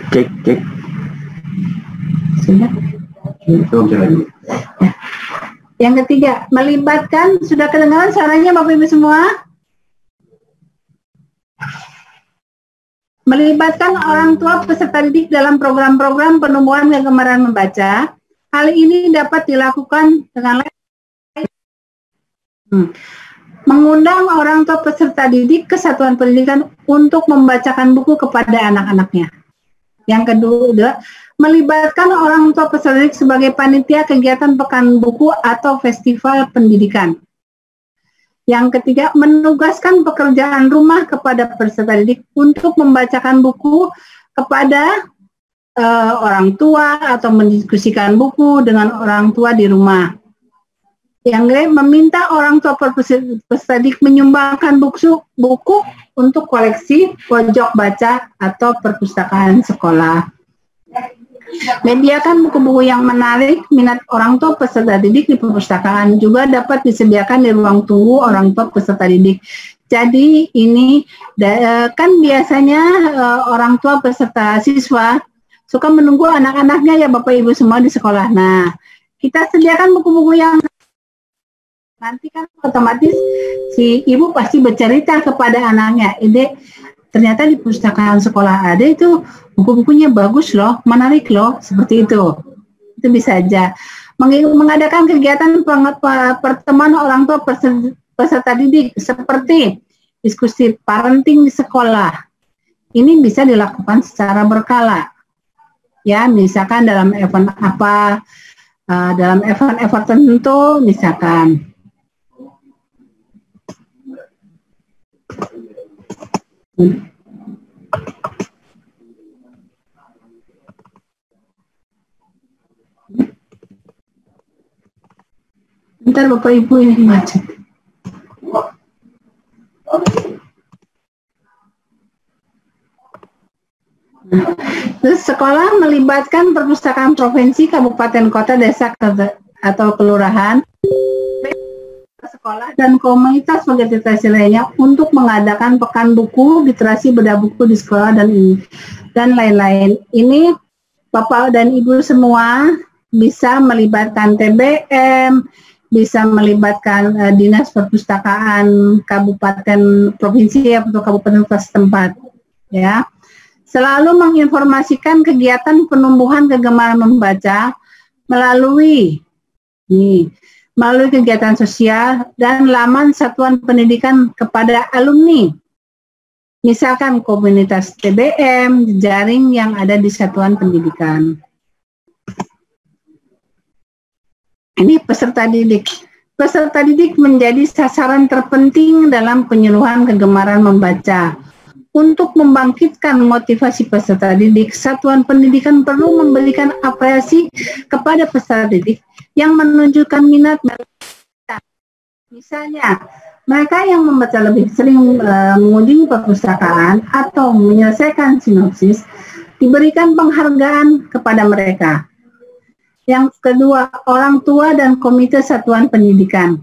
Speaker 8: Cek.
Speaker 1: Sudah.
Speaker 8: Lagi.
Speaker 1: Yang ketiga, melibatkan, sudah kedengaran suaranya Bapak Ibu semua? Melibatkan orang tua peserta didik dalam program-program penumbuhan kegemaran membaca. Hal ini dapat dilakukan dengan mengundang orang tua peserta didik ke satuan pendidikan untuk membacakan buku kepada anak-anaknya. Yang kedua, melibatkan orang tua peserta didik sebagai panitia kegiatan pekan buku atau festival pendidikan. Yang ketiga, menugaskan pekerjaan rumah kepada peserta didik untuk membacakan buku kepada orang tua atau mendiskusikan buku dengan orang tua di rumah. Yang kedua, meminta orang tua peserta didik menyumbangkan buku untuk koleksi pojok baca atau perpustakaan sekolah. Mediakan buku-buku yang menarik minat orang tua peserta didik di perpustakaan, juga dapat disediakan di ruang tunggu orang tua peserta didik. Jadi ini kan biasanya orang tua peserta siswa suka menunggu anak-anaknya ya Bapak Ibu semua di sekolah. Nah, kita sediakan buku-buku yang nanti kan otomatis si ibu pasti bercerita kepada anaknya, ternyata di perpustakaan sekolah ada itu buku-bukunya bagus loh, menarik loh, seperti itu. Itu bisa aja. Mengadakan kegiatan pertemuan orang tua peserta didik seperti diskusi parenting di sekolah. Ini bisa dilakukan secara berkala. Ya, misalkan dalam event apa, dalam event-event tertentu, misalkan. Bentar Bapak Ibu ini macet. melibatkan perpustakaan provinsi, kabupaten, kota, desa, atau kelurahan, sekolah, dan komunitas organisasi lainnya untuk mengadakan pekan buku, literasi, bedah buku di sekolah, dan lain-lain. Ini Bapak dan Ibu semua bisa melibatkan TBM, bisa melibatkan dinas perpustakaan kabupaten provinsi atau kabupaten setempat, ya. Selalu menginformasikan kegiatan penumbuhan kegemaran membaca melalui kegiatan sosial dan laman satuan pendidikan kepada alumni. Misalkan komunitas TBM, jejaring yang ada di satuan pendidikan. Ini peserta didik. Peserta didik menjadi sasaran terpenting dalam penyuluhan kegemaran membaca. Untuk membangkitkan motivasi peserta didik, satuan pendidikan perlu memberikan apresiasi kepada peserta didik yang menunjukkan minat dan misalnya, mereka yang membaca lebih sering mengunjungi perpustakaan atau menyelesaikan sinopsis, diberikan penghargaan kepada mereka. Yang kedua, orang tua dan komite satuan pendidikan.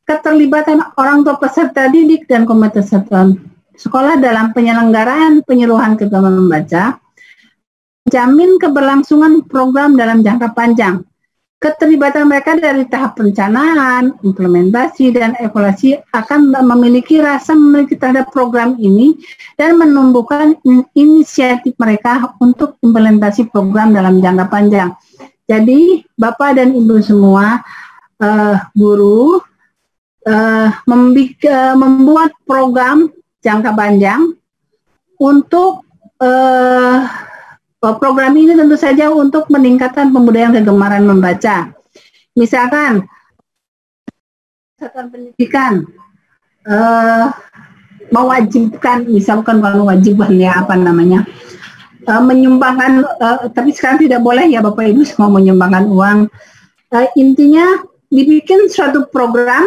Speaker 1: Keterlibatan orang tua peserta didik dan komite satuan sekolah dalam penyelenggaraan penyuluhan kegemaran membaca, jamin keberlangsungan program dalam jangka panjang. Keterlibatan mereka dari tahap perencanaan, implementasi, dan evaluasi akan memiliki rasa memiliki terhadap program ini dan menumbuhkan inisiatif mereka untuk implementasi program dalam jangka panjang. Jadi, Bapak dan Ibu semua, guru, membuat program jangka panjang untuk program ini tentu saja untuk meningkatkan pembudayaan kegemaran membaca. Misalkan satuan pendidikan mewajibkan, misalkan kalau mewajibkan ya apa namanya, menyumbangkan, tapi sekarang tidak boleh ya Bapak Ibu semua menyumbangkan uang. Intinya dibikin suatu program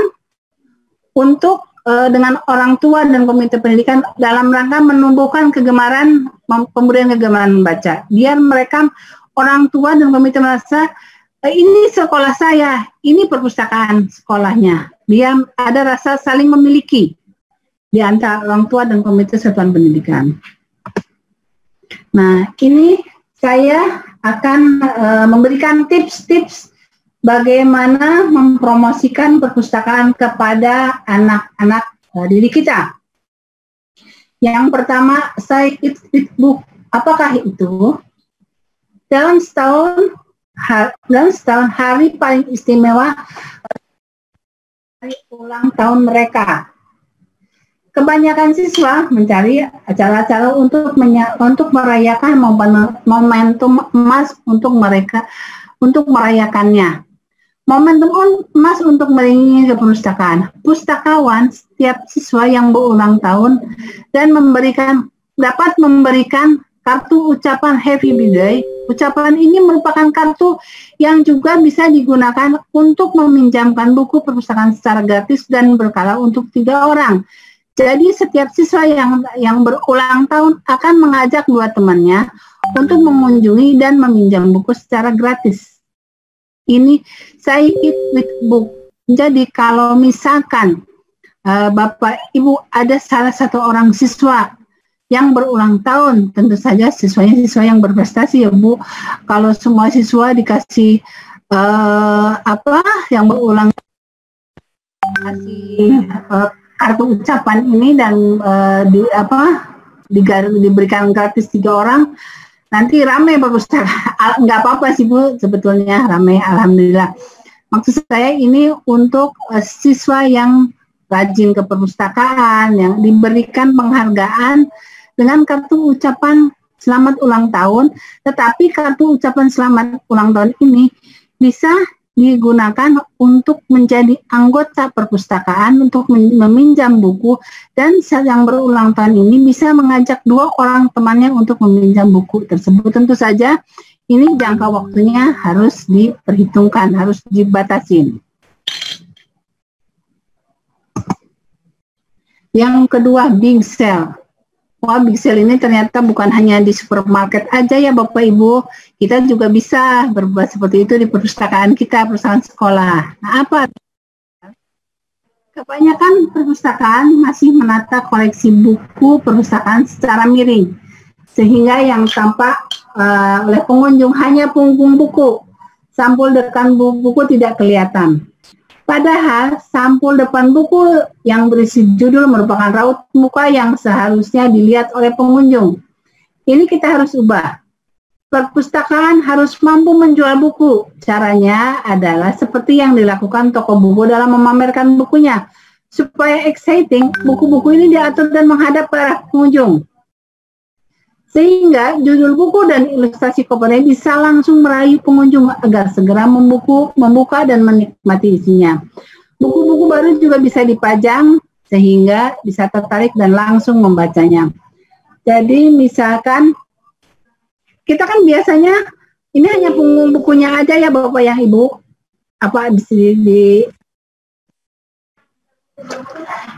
Speaker 1: untuk dengan orang tua dan komite pendidikan dalam rangka menumbuhkan kegemaran, pembudayaan kegemaran membaca. Biar mereka, orang tua dan komite merasa, ini sekolah saya, ini perpustakaan sekolahnya. Biar ada rasa saling memiliki di antara orang tua dan komite satuan pendidikan. Nah, ini saya akan memberikan tips-tips bagaimana mempromosikan perpustakaan kepada anak-anak didik kita. Yang pertama, Say It With Book. Apakah itu? Dalam setahun hari paling istimewa hari ulang tahun mereka. Kebanyakan siswa mencari acara-acara untuk merayakan momentum emas untuk mereka, untuk merayakannya. Momentum emas untuk mengiringi ke perpustakaan. Pustakawan setiap siswa yang berulang tahun dan dapat memberikan kartu ucapan Happy Birthday. Ucapan ini merupakan kartu yang juga bisa digunakan untuk meminjamkan buku perpustakaan secara gratis dan berkala untuk 3 orang. Jadi setiap siswa yang berulang tahun akan mengajak 2 temannya untuk mengunjungi dan meminjam buku secara gratis. Ini Say It With Book. Jadi kalau misalkan Bapak Ibu ada salah satu orang siswa yang berulang tahun, tentu saja siswanya siswa yang berprestasi ya Bu. Kalau semua siswa dikasih yang berulang kasih kartu ucapan ini dan diberikan gratis 3 orang, nanti ramai perpustakaan. Nggak apa-apa sih Bu, sebetulnya ramai, alhamdulillah. Maksud saya ini untuk siswa yang rajin ke perpustakaan, yang diberikan penghargaan dengan kartu ucapan selamat ulang tahun, tetapi kartu ucapan selamat ulang tahun ini bisa digunakan untuk menjadi anggota perpustakaan untuk meminjam buku, dan saat yang berulang tahun ini bisa mengajak 2 orang temannya untuk meminjam buku tersebut. Tentu saja ini jangka waktunya harus diperhitungkan, harus dibatasin. Yang kedua, Big Sale. wah Big Sale ini ternyata bukan hanya di supermarket aja ya Bapak Ibu, kita juga bisa berbuat seperti itu di perpustakaan kita, perpustakaan sekolah. Nah apa? Kebanyakan perpustakaan masih menata koleksi buku perpustakaan secara miring, sehingga yang tampak oleh pengunjung hanya punggung buku, sampul depan buku tidak kelihatan. Padahal sampul depan buku yang berisi judul merupakan raut muka yang seharusnya dilihat oleh pengunjung. Ini kita harus ubah. Perpustakaan harus mampu menjual buku. Caranya adalah seperti yang dilakukan toko buku dalam memamerkan bukunya. Supaya exciting, buku-buku ini diatur dan menghadap ke arah pengunjung. Sehingga judul buku dan ilustrasi covernya bisa langsung merayu pengunjung agar segera membuka dan menikmati isinya. Buku-buku baru juga bisa dipajang sehingga bisa tertarik dan langsung membacanya. Jadi misalkan kita kan biasanya ini hanya punggung bukunya aja ya Bapak ya Ibu. Apa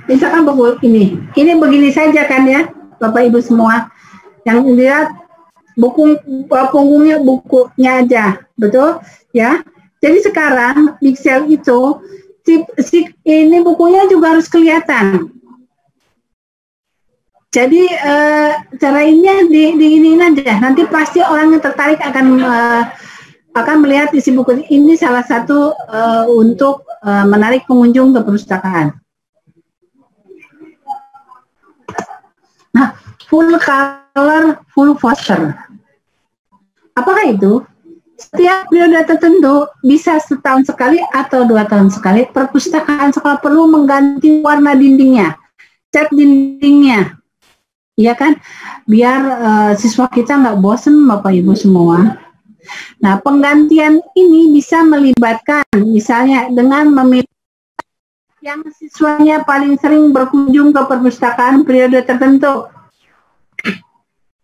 Speaker 1: misalkan buku ini begini saja kan ya Bapak Ibu semua. Yang dilihat punggungnya bukunya aja, betul ya. Jadi sekarang Big Sale itu ini bukunya juga harus kelihatan. Jadi cara ini diinin aja. Nanti pasti orang yang tertarik akan melihat isi buku ini, salah satu untuk menarik pengunjung ke perpustakaan. Nah, full color, full poster. Apakah itu? Setiap periode tertentu, bisa setahun sekali atau 2 tahun sekali, perpustakaan sekolah perlu mengganti warna dindingnya, cat dindingnya. Iya kan? Biar siswa kita nggak bosen Bapak Ibu semua. Nah, penggantian ini bisa melibatkan, misalnya dengan memilih yang siswanya paling sering berkunjung ke perpustakaan periode tertentu.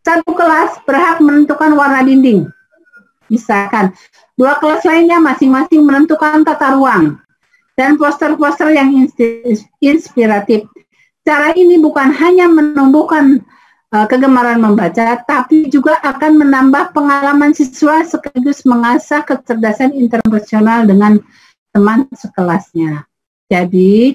Speaker 1: Satu kelas berhak menentukan warna dinding. Misalkan, 2 kelas lainnya masing-masing menentukan tata ruang dan poster-poster yang inspiratif. Cara ini bukan hanya menumbuhkan kegemaran membaca, tapi juga akan menambah pengalaman siswa sekaligus mengasah kecerdasan interpersonal dengan teman sekelasnya. Jadi,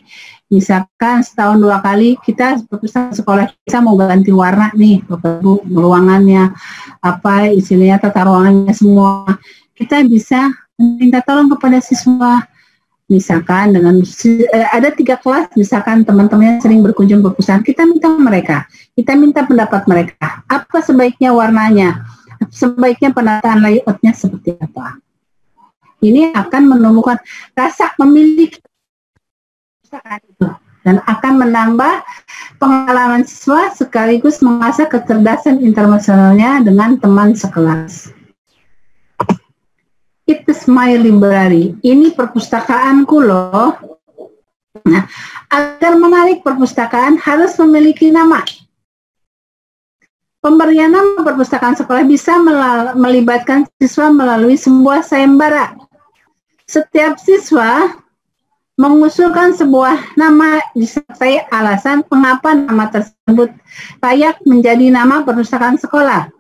Speaker 1: misalkan setahun 2 kali kita perpustakaan sekolah kita mau ganti warna nih, Bapak Ibu, ruangannya, apa istilahnya tata ruangannya semua. Kita bisa minta tolong kepada siswa. Misalkan dengan ada 3 kelas, misalkan teman-temannya sering berkunjung ke perpustakaan, kita minta pendapat mereka. Apa sebaiknya warnanya? Sebaiknya penataan layoutnya seperti apa? Ini akan menumbuhkan rasa memiliki itu dan akan menambah pengalaman siswa sekaligus mengasah kecerdasan interpersonalnya dengan teman sekelas. It is my library. Ini perpustakaanku loh. Nah, agar menarik perpustakaan harus memiliki nama. Pemberian nama perpustakaan sekolah bisa melibatkan siswa melalui sebuah sayembara. Setiap siswa mengusulkan sebuah nama disertai alasan mengapa nama tersebut layak menjadi nama perpustakaan sekolah.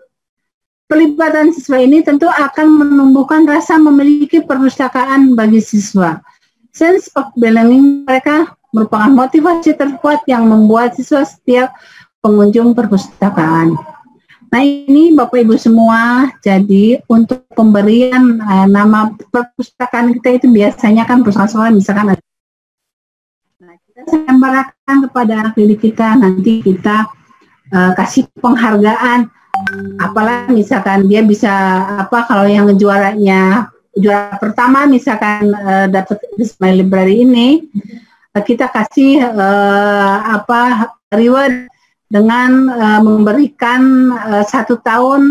Speaker 1: Pelibatan siswa ini tentu akan menumbuhkan rasa memiliki perpustakaan bagi siswa. Sense of belonging mereka merupakan motivasi terkuat yang membuat siswa setiap pengunjung perpustakaan. Nah ini Bapak Ibu semua, jadi untuk pemberian nama perpustakaan kita itu biasanya kan perpustakaan sekolah misalkan ada. Nah kita sayembarakan kepada didik kita, nanti kita kasih penghargaan. Apalagi misalkan dia bisa apa kalau yang juara pertama misalkan dapat My Library ini, kita kasih reward dengan memberikan 1 tahun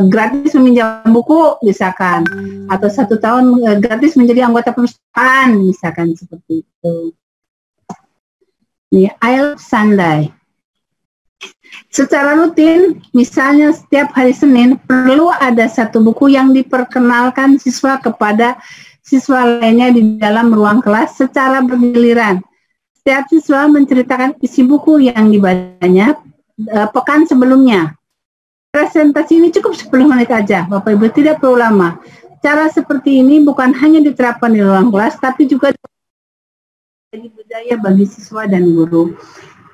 Speaker 1: gratis meminjam buku misalkan, atau 1 tahun gratis menjadi anggota perpustakaan misalkan seperti itu. Nih, I Love Sunday. Secara rutin, misalnya setiap hari Senin perlu ada 1 buku yang diperkenalkan siswa kepada siswa lainnya di dalam ruang kelas secara bergiliran. Setiap siswa menceritakan isi buku yang dibacanya pekan sebelumnya. Presentasi ini cukup 10 menit aja, Bapak Ibu, tidak perlu lama. Cara seperti ini bukan hanya diterapkan di ruang kelas, tapi juga jadi budaya bagi siswa dan guru.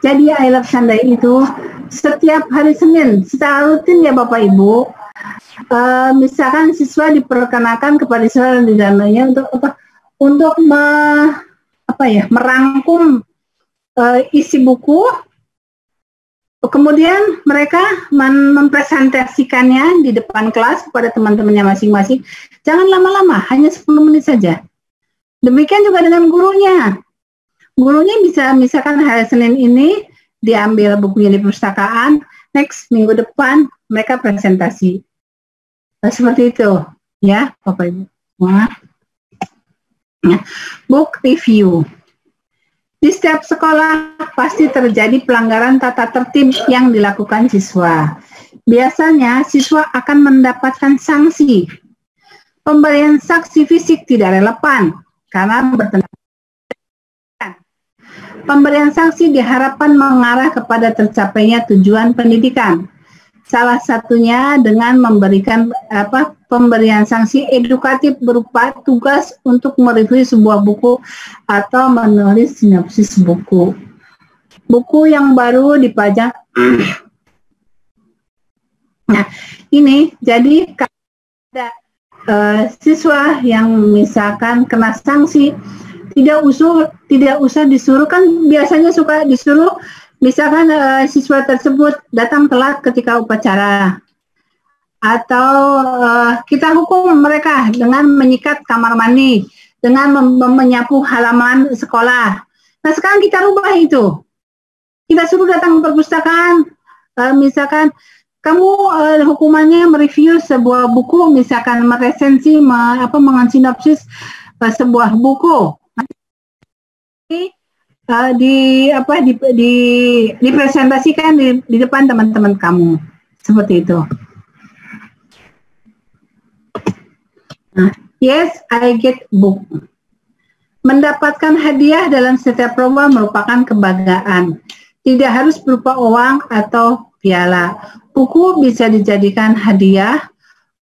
Speaker 1: Jadi I Love Sunday itu setiap hari Senin secara rutin ya Bapak Ibu. Misalkan siswa diperkenakan kepada siswa dan di dalamnya untuk merangkum isi buku. Kemudian mereka mempresentasikannya di depan kelas kepada teman-temannya masing-masing. Jangan lama-lama, hanya 10 menit saja. Demikian juga dengan gurunya. Gurunya bisa misalkan hari Senin ini diambil bukunya di perpustakaan, next minggu depan mereka presentasi. Seperti itu, ya Bapak Ibu. Book review. Di setiap sekolah pasti terjadi pelanggaran tata tertib yang dilakukan siswa. Biasanya siswa akan mendapatkan sanksi. Pemberian sanksi fisik tidak relevan karena bertentangan. Pemberian sanksi diharapkan mengarah kepada tercapainya tujuan pendidikan. Salah satunya dengan memberikan pemberian sanksi edukatif berupa tugas untuk mereview sebuah buku atau menulis sinopsis buku. Buku yang baru dipajang. Nah, ini jadi ada siswa yang misalkan kena sanksi tidak usah disuruh, kan biasanya suka disuruh. Misalkan siswa tersebut datang telat ketika upacara, atau kita hukum mereka dengan menyikat kamar mandi, dengan menyapu halaman sekolah. Nah sekarang kita rubah itu, kita suruh datang ke perpustakaan, misalkan kamu hukumannya mereview sebuah buku, misalkan meresensi, mensinopsis sebuah buku. Dipresentasikan di depan teman-teman kamu, seperti itu. Nah, yes, I get book. Mendapatkan hadiah dalam setiap lomba merupakan kebanggaan. Tidak harus berupa uang atau piala. Buku bisa dijadikan hadiah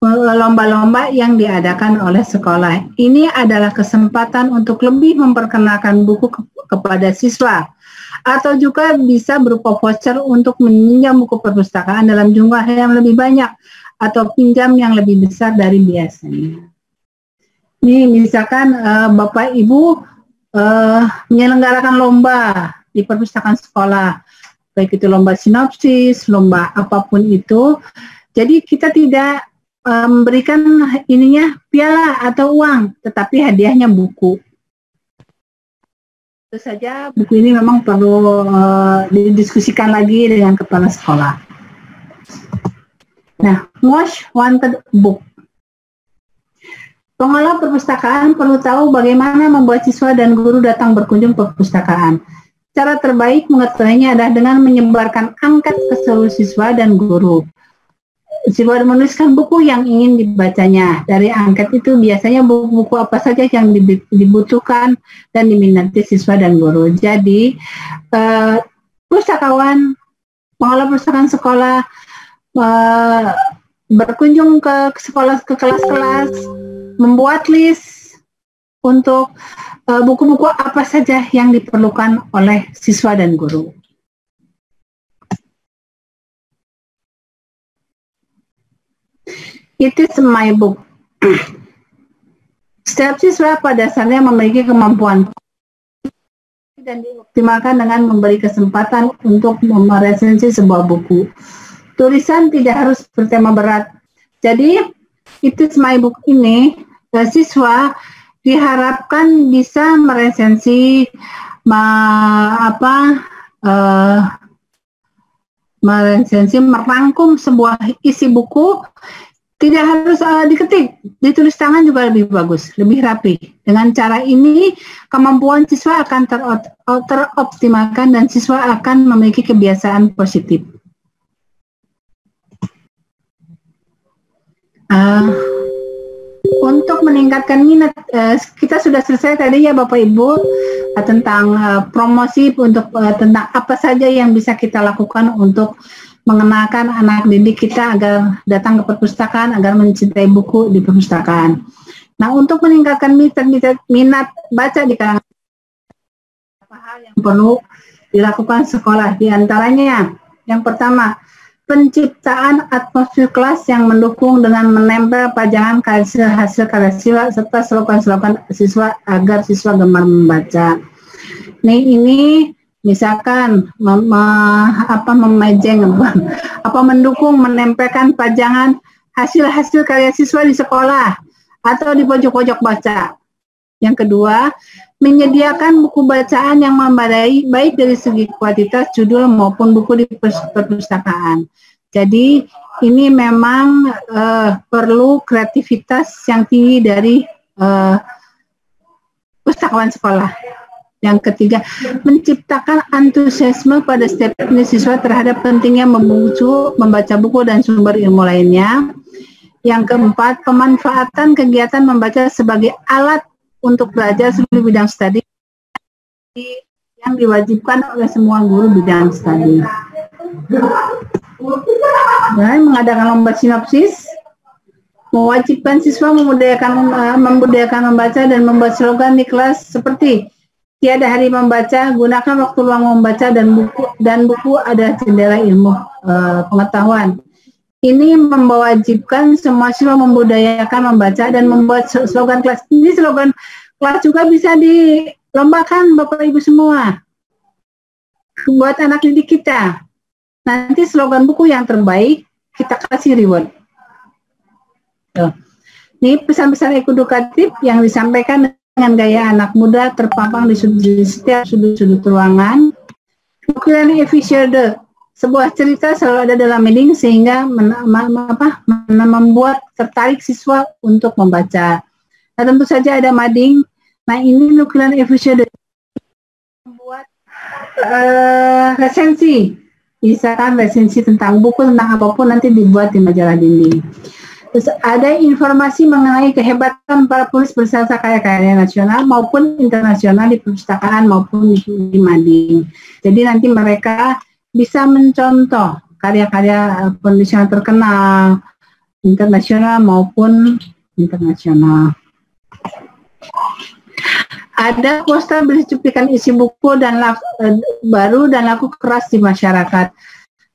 Speaker 1: lomba-lomba yang diadakan oleh sekolah. Ini adalah kesempatan untuk lebih memperkenalkan buku kepada siswa, atau juga bisa berupa voucher untuk meminjam buku perpustakaan dalam jumlah yang lebih banyak atau pinjam yang lebih besar dari biasanya. Ini misalkan Bapak Ibu menyelenggarakan lomba di perpustakaan sekolah, baik itu lomba sinopsis, lomba apapun itu. Jadi kita tidak memberikan ininya piala atau uang, tetapi hadiahnya buku. Tentu saja buku ini memang perlu didiskusikan lagi dengan kepala sekolah. Nah, most wanted book. Pengelola perpustakaan perlu tahu bagaimana membuat siswa dan guru datang berkunjung ke perpustakaan. Cara terbaik mengetahuinya adalah dengan menyebarkan angket ke seluruh siswa dan guru. Siswa menuliskan buku yang ingin dibacanya. Dari angket itu biasanya buku-buku apa saja yang dibutuhkan dan diminati siswa dan guru. Jadi pustakawan, pengelola perpustakaan sekolah berkunjung ke sekolah, ke kelas-kelas, membuat list untuk buku-buku apa saja yang diperlukan oleh siswa dan guru. It is my book. Setiap siswa pada dasarnya memiliki kemampuan dan dioptimalkan dengan memberi kesempatan untuk meresensi sebuah buku. Tulisan tidak harus bertema berat. Jadi, It is my book ini, siswa diharapkan bisa meresensi, merangkum sebuah isi buku. Tidak harus diketik, ditulis tangan juga lebih bagus, lebih rapi. Dengan cara ini, kemampuan siswa akan teroptimalkan dan siswa akan memiliki kebiasaan positif. Untuk meningkatkan minat, kita sudah selesai tadi ya Bapak Ibu tentang promosi untuk tentang apa saja yang bisa kita lakukan untuk mengenalkan anak didik kita agar datang ke perpustakaan, agar mencintai buku di perpustakaan. Nah, untuk meningkatkan minat baca di kalangan, apa hal yang perlu dilakukan sekolah, di antaranya yang pertama, penciptaan atmosfer kelas yang mendukung dengan menempel pajangan hasil karya siswa serta slogan-slogan siswa agar siswa gemar membaca. Ini misalkan mendukung menempelkan pajangan hasil-hasil karya siswa di sekolah atau di pojok-pojok baca. Yang kedua, menyediakan buku bacaan yang memadai baik dari segi kuantitas judul maupun buku di perpustakaan. Jadi ini memang perlu kreativitas yang tinggi dari pustakawan sekolah. Yang ketiga, menciptakan antusiasme pada setiap siswa terhadap pentingnya membaca buku dan sumber ilmu lainnya. Yang keempat, pemanfaatan kegiatan membaca sebagai alat untuk belajar seluruh bidang studi yang diwajibkan oleh semua guru bidang studi. Dan mengadakan lomba sinopsis, mewajibkan siswa membudayakan membaca dan membuat slogan di kelas seperti tiada hari membaca, gunakan waktu luang membaca, dan buku adalah jendela ilmu pengetahuan. Ini mewajibkan semua siswa membudayakan membaca dan membuat slogan kelas. Ini slogan kelas juga bisa dilombakan Bapak Ibu semua. Buat anak didik kita. Nanti slogan buku yang terbaik kita kasih reward. Ini pesan-pesan edukatif yang disampaikan dengan gaya anak muda terpampang di setiap sudut-sudut ruangan. Nukilan episode. Sebuah cerita selalu ada dalam reading sehingga membuat tertarik siswa untuk membaca. Nah, tentu saja ada mading. Nah, ini nukilan episode membuat resensi. Misalkan resensi tentang buku, tentang apapun nanti dibuat di majalah dinding. Terus ada informasi mengenai kehebatan para penulis bersastra karya-karya nasional maupun internasional di perpustakaan maupun di mading. Jadi nanti mereka bisa mencontoh karya-karya penulis yang terkenal internasional maupun internasional. Ada poster berisi cuplikan isi buku dan baru dan laku keras di masyarakat.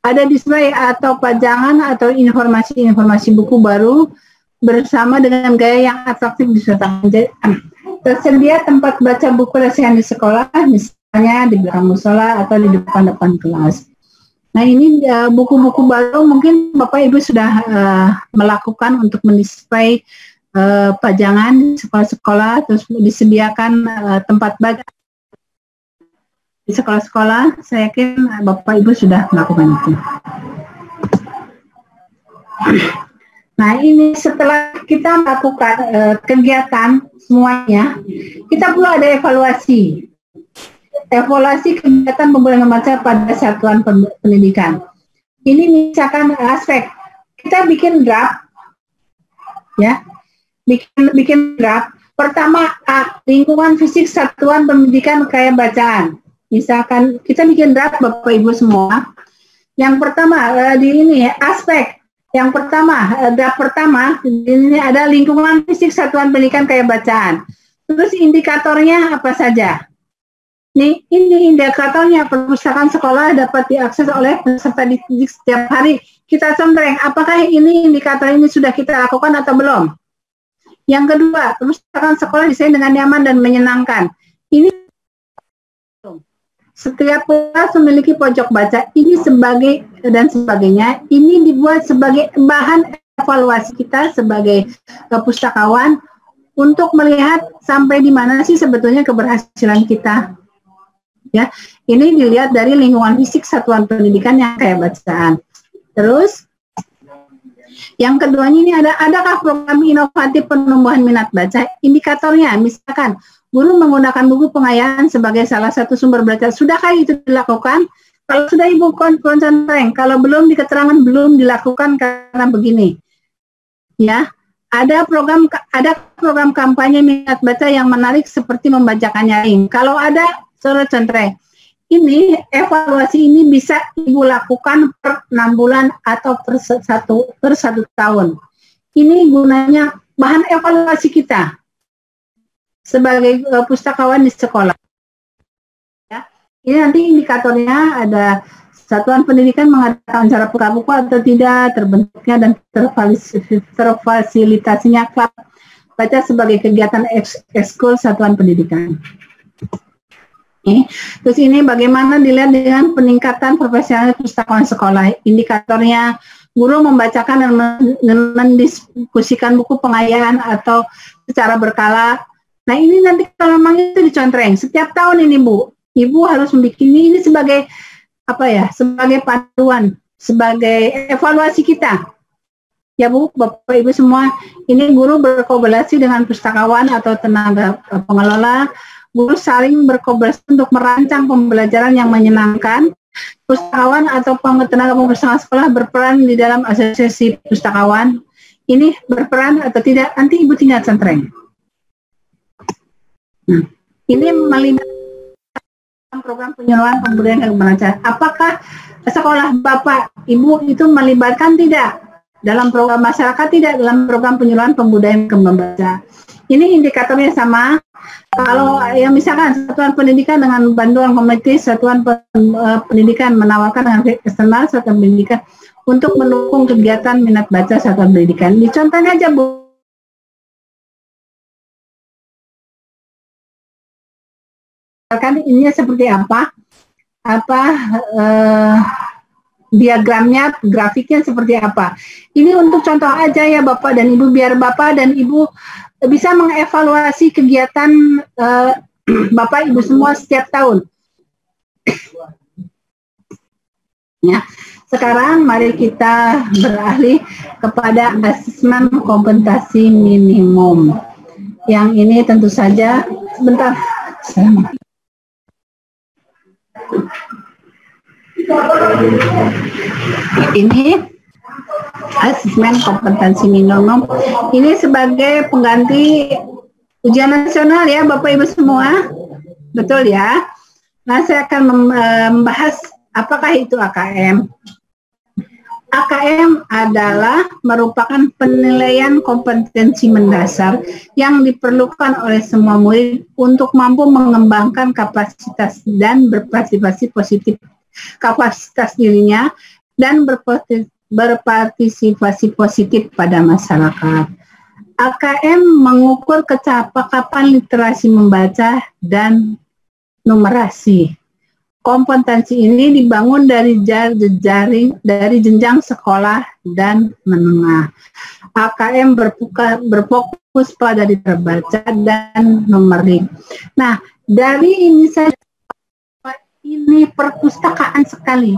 Speaker 1: Ada display atau pajangan atau informasi-informasi buku baru bersama dengan gaya yang atraktif disertakan. Tersedia tempat baca buku lesehan di sekolah, misalnya di belakang musola atau di depan-depan kelas. Nah, ini buku-buku baru mungkin Bapak Ibu sudah melakukan untuk mendisplay pajangan di sekolah-sekolah, terus disediakan tempat baca di sekolah-sekolah. Saya yakin Bapak Ibu sudah melakukan itu. Nah, ini setelah kita melakukan kegiatan semuanya, kita perlu ada evaluasi. Evaluasi kegiatan pembelajaran membaca pada satuan pendidikan. Ini misalkan aspek kita bikin draft, ya, bikin draft. Pertama, lingkungan fisik satuan pendidikan kayak bacaan. Misalkan kita bikin draft Bapak Ibu semua. Yang pertama di ini aspek. Yang pertama draft pertama ini ada lingkungan fisik satuan pendidikan kayak bacaan. Terus indikatornya apa saja? Ini indikatornya perpustakaan sekolah dapat diakses oleh peserta didik setiap hari. Kita contreng, apakah ini indikator ini sudah kita lakukan atau belum? Yang kedua, perpustakaan sekolah desain dengan nyaman dan menyenangkan. Ini setiap kelas memiliki pojok baca. Ini sebagai dan sebagainya. Ini dibuat sebagai bahan evaluasi kita sebagai pustakawan untuk melihat sampai di mana sih sebetulnya keberhasilan kita. Ya, ini dilihat dari lingkungan fisik satuan pendidikan yang kayak bacaan. Terus, yang keduanya ini adakah program inovatif penumbuhan minat baca? Indikatornya, misalkan guru menggunakan buku pengayaan sebagai salah satu sumber belajar. Sudahkah itu dilakukan? Kalau sudah Ibu contreng, kalau belum di keterangan belum dilakukan karena begini. Ya, ada program kampanye minat baca yang menarik seperti membacakan nyaring. Kalau ada, saudara contoh, ini evaluasi ini bisa Ibu lakukan per 6 bulan atau per satu tahun. Ini gunanya bahan evaluasi kita sebagai pustakawan di sekolah. Ya. Ini nanti indikatornya ada satuan pendidikan mengadakan acara buka buku atau tidak, terbentuknya dan terfasilitasinya klub baca sebagai kegiatan ekskul satuan pendidikan. Terus ini bagaimana dilihat dengan peningkatan profesional pustakawan sekolah. Indikatornya guru membacakan dan mendiskusikan buku pengayaan atau secara berkala. Nah ini nanti kalau memang itu dicontreng setiap tahun ini Bu, Ibu harus membuat ini sebagai apa ya, sebagai panduan, sebagai evaluasi kita. Ya Bu, Bapak Ibu semua, ini guru berkolaborasi dengan pustakawan atau tenaga pengelola. Guru saling berkolaborasi untuk merancang pembelajaran yang menyenangkan. Pustakawan atau tenaga pembersihan sekolah berperan di dalam asosiasi pustakawan. Ini berperan atau tidak, nanti Ibu tinggal centreng. Nah, ini melibatkan program penyuluhan pembudayaan dan membaca. Apakah sekolah Bapak, Ibu itu melibatkan tidak dalam program masyarakat, tidak dalam program penyuluhan pembudayaan dan membaca? Ini indikatornya sama. Kalau yang misalkan satuan pendidikan dengan bantuan komite, satuan pendidikan menawarkan dengan eksternal satuan pendidikan untuk mendukung kegiatan minat baca satuan pendidikan. Dicontohnya aja Bu. Kan ini seperti apa diagramnya, grafiknya seperti apa. Ini untuk contoh aja ya Bapak dan Ibu, biar Bapak dan Ibu bisa mengevaluasi kegiatan Bapak Ibu semua setiap tahun. Ya, sekarang mari kita beralih kepada asesmen kompensasi minimum. Yang ini tentu saja, sebentar, ini asesmen kompetensi minimum ini sebagai pengganti ujian nasional ya Bapak Ibu semua, betul ya. Nah saya akan membahas apakah itu AKM. AKM adalah merupakan penilaian kompetensi mendasar yang diperlukan oleh semua murid untuk mampu mengembangkan kapasitas dan berpartisipasi positif kapasitas dirinya dan berpartisipasi positif pada masyarakat. AKM mengukur kecakapan literasi membaca dan numerasi. Kompetensi ini dibangun dari jenjang sekolah dan menengah. AKM berfokus pada terbaca dan numerik. Nah, dari ini saja ini perpustakaan sekali.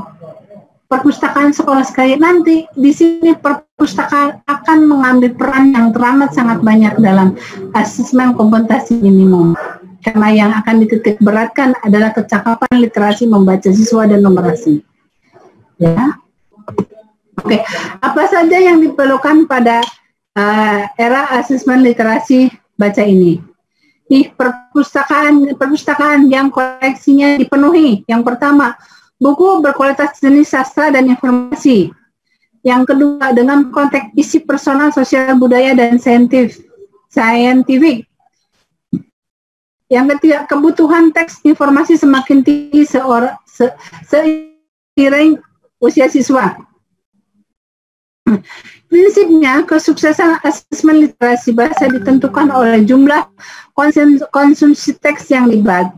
Speaker 1: Perpustakaan sekolah sekali. Nanti di sini perpustakaan akan mengambil peran yang teramat sangat banyak dalam asesmen kompetensi minimum. Karena yang akan dititik beratkan adalah kecakapan literasi membaca siswa dan numerasi. Ya. Oke, apa saja yang diperlukan pada era asesmen literasi baca ini? Nih, perpustakaan yang koleksinya dipenuhi. Yang pertama, buku berkualitas jenis sastra dan informasi. Yang kedua, dengan konteks isi personal, sosial, budaya, dan saintifik. Yang ketiga, kebutuhan teks informasi semakin tinggi seiring usia siswa. Prinsipnya, kesuksesan asesmen literasi bahasa ditentukan oleh jumlah konsumsi teks yang dibaca.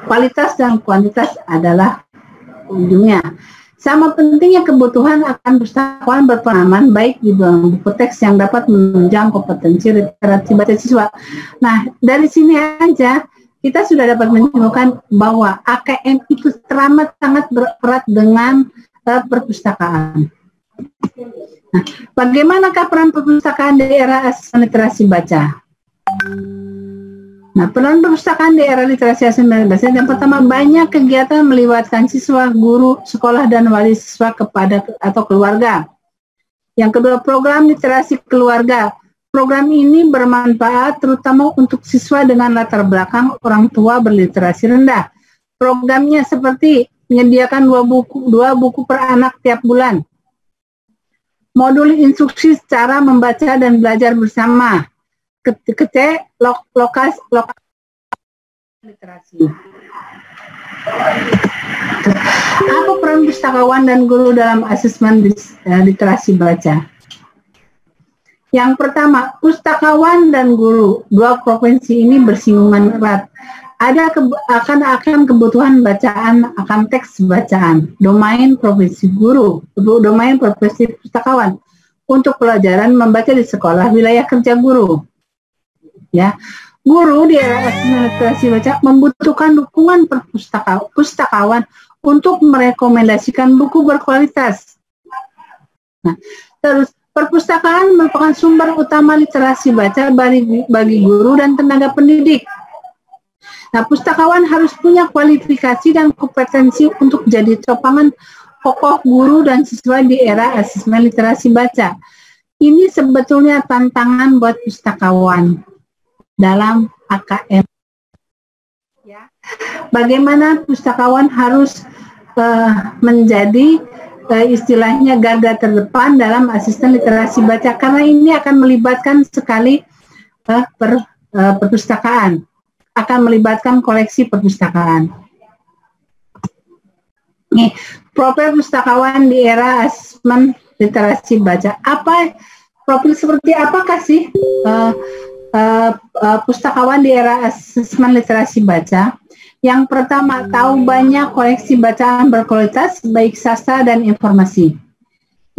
Speaker 1: Kualitas dan kuantitas adalah ujungnya. Sama pentingnya kebutuhan akan pustakawan berpengalaman baik di dalam buku teks yang dapat menunjang kompetensi literasi baca siswa. Nah, dari sini aja kita sudah dapat menyimpulkan bahwa AKM itu teramat sangat berat dengan perpustakaan. Nah, bagaimanakah peran perpustakaan di era asesmen literasi baca? Nah, peran perpustakaan di era literasi asesmen bahasa yang pertama, banyak kegiatan melibatkan siswa, guru, sekolah, dan wali siswa kepada atau keluarga. Yang kedua, program literasi keluarga. Program ini bermanfaat terutama untuk siswa dengan latar belakang orang tua berliterasi rendah. Programnya seperti menyediakan 2 buku per anak tiap bulan. Modul instruksi cara membaca dan belajar bersama. Lokasi literasi. Apa peran pustakawan dan guru dalam asesmen literasi baca? Yang pertama, pustakawan dan guru, 2 profesi ini bersinggungan erat. Akan kebutuhan bacaan akan teks bacaan, domain profesi guru, domain profesi pustakawan untuk pelajaran membaca di sekolah wilayah kerja guru. Ya, guru di era asesmen literasi baca membutuhkan dukungan pustakawan untuk merekomendasikan buku berkualitas. Nah, terus perpustakaan merupakan sumber utama literasi baca bagi guru dan tenaga pendidik. Nah, pustakawan harus punya kualifikasi dan kompetensi untuk jadi topangan pokok guru dan siswa di era asesmen literasi baca. Ini sebetulnya tantangan buat pustakawan dalam AKM. Ya. Bagaimana pustakawan harus menjadi istilahnya garda terdepan dalam asesmen literasi baca, karena ini akan melibatkan sekali perpustakaan, akan melibatkan koleksi perpustakaan. Nih, profil pustakawan di era asesmen literasi baca. Profil seperti apakah sih pustakawan di era asesmen literasi baca? Yang pertama, tahu banyak koleksi bacaan berkualitas, baik sastra dan informasi.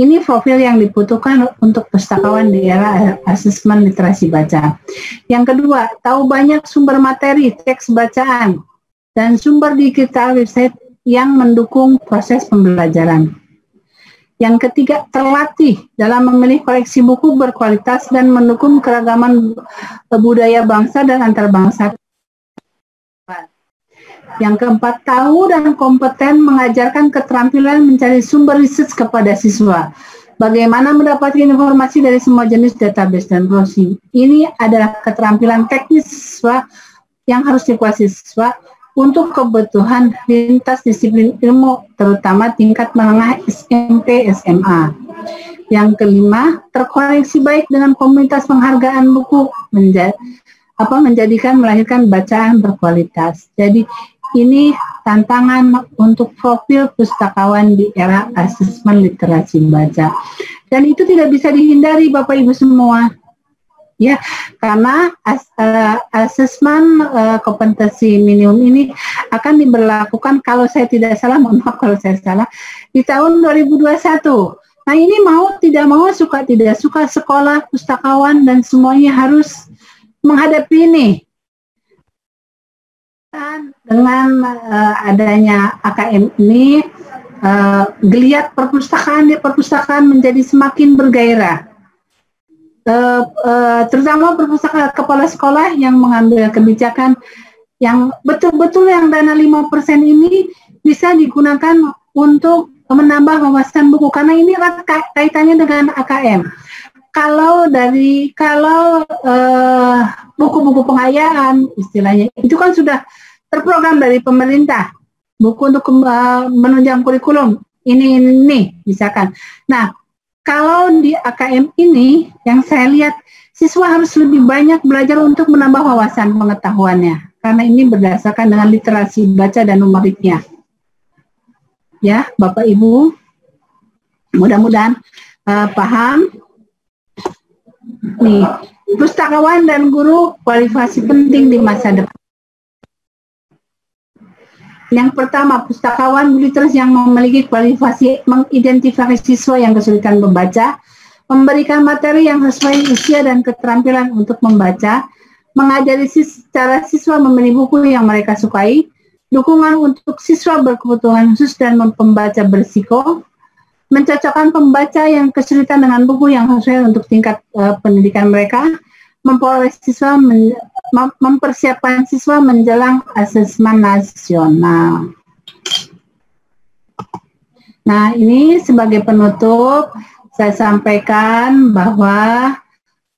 Speaker 1: Ini profil yang dibutuhkan untuk pustakawan di era asesmen literasi baca. Yang kedua, tahu banyak sumber materi, teks bacaan, dan sumber digital website yang mendukung proses pembelajaran. Yang ketiga, terlatih dalam memilih koleksi buku berkualitas dan mendukung keragaman budaya bangsa dan antar bangsa. Yang keempat, tahu dan kompeten mengajarkan keterampilan mencari sumber riset kepada siswa. Bagaimana mendapatkan informasi dari semua jenis database dan browsing. Ini adalah keterampilan teknis siswa yang harus dikuasai siswa untuk kebutuhan lintas disiplin ilmu, terutama tingkat menengah SMP, SMA. Yang kelima, terkoneksi baik dengan komunitas penghargaan buku, melahirkan bacaan berkualitas. Jadi ini tantangan untuk profil pustakawan di era asesmen literasi baca. Dan itu tidak bisa dihindari Bapak Ibu semua. Ya, karena asesmen kompetensi minimum ini akan diberlakukan, kalau saya tidak salah, mohon maaf kalau saya salah, di tahun 2021. Nah, ini mau tidak mau, suka tidak suka, sekolah, pustakawan, dan semuanya harus menghadapi ini. Dengan adanya AKM ini, geliat perpustakaan di perpustakaan menjadi semakin bergairah. Terutama perpustakaan kepala sekolah yang mengambil kebijakan yang betul-betul yang dana 5% ini bisa digunakan untuk menambah wawasan buku, karena ini kaitannya dengan AKM. Kalau buku-buku pengayaan istilahnya itu kan sudah terprogram dari pemerintah, buku untuk menunjang kurikulum ini misalkan. Nah, kalau di AKM ini yang saya lihat, siswa harus lebih banyak belajar untuk menambah wawasan pengetahuannya, karena ini berdasarkan dengan literasi baca dan numeriknya. Ya, Bapak Ibu, mudah-mudahan paham. Nih, pustakawan dan guru kualifikasi penting di masa depan. Yang pertama, pustakawan literasi yang memiliki kualifikasi mengidentifikasi siswa yang kesulitan membaca, memberikan materi yang sesuai usia dan keterampilan untuk membaca, mengajari cara siswa memilih buku yang mereka sukai, dukungan untuk siswa berkebutuhan khusus dan pembaca berisiko, mencocokkan pembaca yang kesulitan dengan buku yang sesuai untuk tingkat pendidikan mereka, mempersiapkan siswa menjelang asesmen nasional. Nah, ini sebagai penutup, saya sampaikan bahwa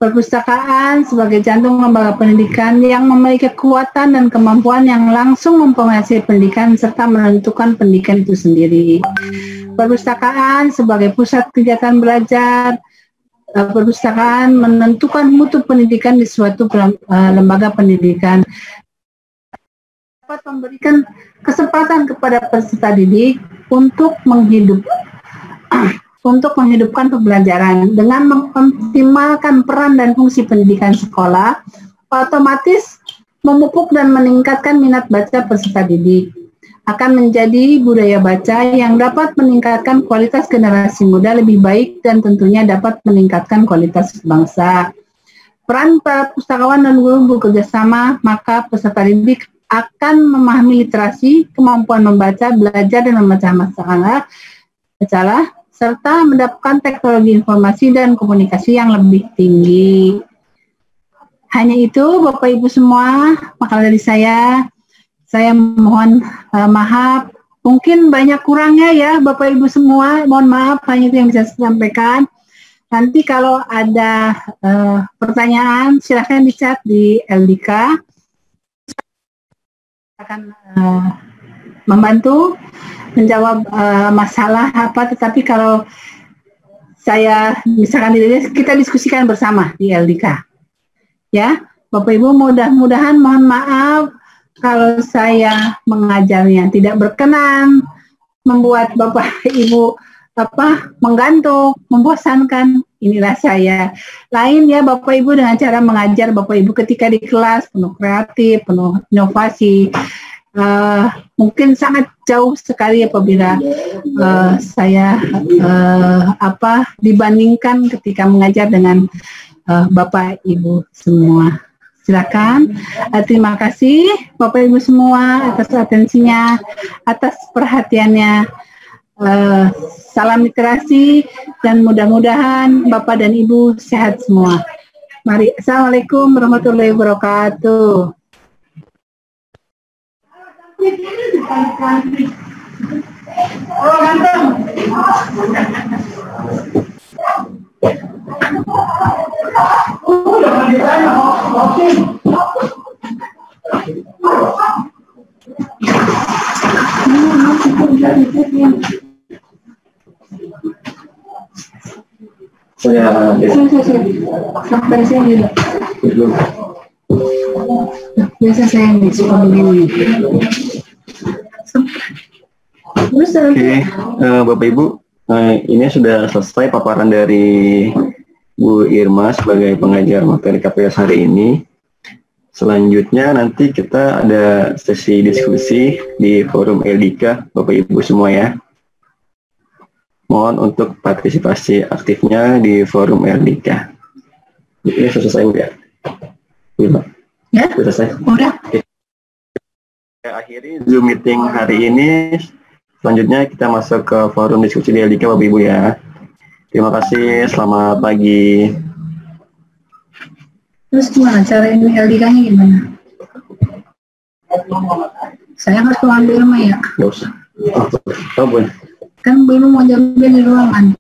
Speaker 1: perpustakaan sebagai jantung lembaga pendidikan yang memiliki kekuatan dan kemampuan yang langsung mempengaruhi pendidikan serta menentukan pendidikan itu sendiri. Perpustakaan sebagai pusat kegiatan belajar, perpustakaan menentukan mutu pendidikan di suatu lembaga pendidikan, dapat memberikan kesempatan kepada peserta didik untuk menghidupkan pembelajaran dengan mengoptimalkan peran dan fungsi pendidikan sekolah, otomatis memupuk dan meningkatkan minat baca peserta didik. Akan menjadi budaya baca yang dapat meningkatkan kualitas generasi muda lebih baik dan tentunya dapat meningkatkan kualitas bangsa. Peran para pustakawan dan guru bekerjasama, maka peserta didik akan memahami literasi, kemampuan membaca, belajar dan membaca masalah, serta mendapatkan teknologi informasi dan komunikasi yang lebih tinggi. Hanya itu, Bapak Ibu semua, makalah dari saya mohon maaf, mungkin banyak kurangnya ya Bapak Ibu semua, mohon maaf, hanya itu yang bisa saya sampaikan. Nanti kalau ada pertanyaan, silahkan di chat di LDK. Akan membantu menjawab masalah apa, tetapi kalau saya misalkan kita diskusikan bersama di LDK. Ya, Bapak Ibu, mudah-mudahan mohon maaf kalau saya mengajarnya tidak berkenan, membuat Bapak Ibu menggantung, membosankan. Inilah saya. Lain ya Bapak Ibu dengan cara mengajar Bapak Ibu ketika di kelas penuh kreatif, penuh inovasi. Mungkin sangat jauh sekali apabila saya dibandingkan ketika mengajar dengan Bapak Ibu semua. Silakan. Terima kasih Bapak Ibu semua atas atensinya, atas perhatiannya. Salam literasi dan mudah-mudahan Bapak dan Ibu sehat semua. Mari. Assalamualaikum warahmatullahi wabarakatuh. Oh, ganteng. Sampai sini dulu. Biasa saya suka begini.
Speaker 9: Oke, Bapak Ibu, ini sudah selesai paparan dari Bu Irma sebagai pengajar materi KPS hari ini. Selanjutnya nanti kita ada sesi diskusi di forum LDK, Bapak Ibu semua ya. Mohon untuk partisipasi aktifnya di forum LDK. Ini sudah selesai Bu ya? Ya? Sudah selesai?
Speaker 1: Udah.
Speaker 9: Oke. Kita akhiri Zoom meeting hari ini. Selanjutnya kita masuk ke forum diskusi di LDK Bapak Ibu ya. Terima kasih, selamat pagi.
Speaker 1: Terus gimana cara ini LDK-nya gimana? Saya harus mengambil rumah ya?
Speaker 9: Nggak usah. Oh, boleh.
Speaker 1: Kan belum mau jambil di ruangan.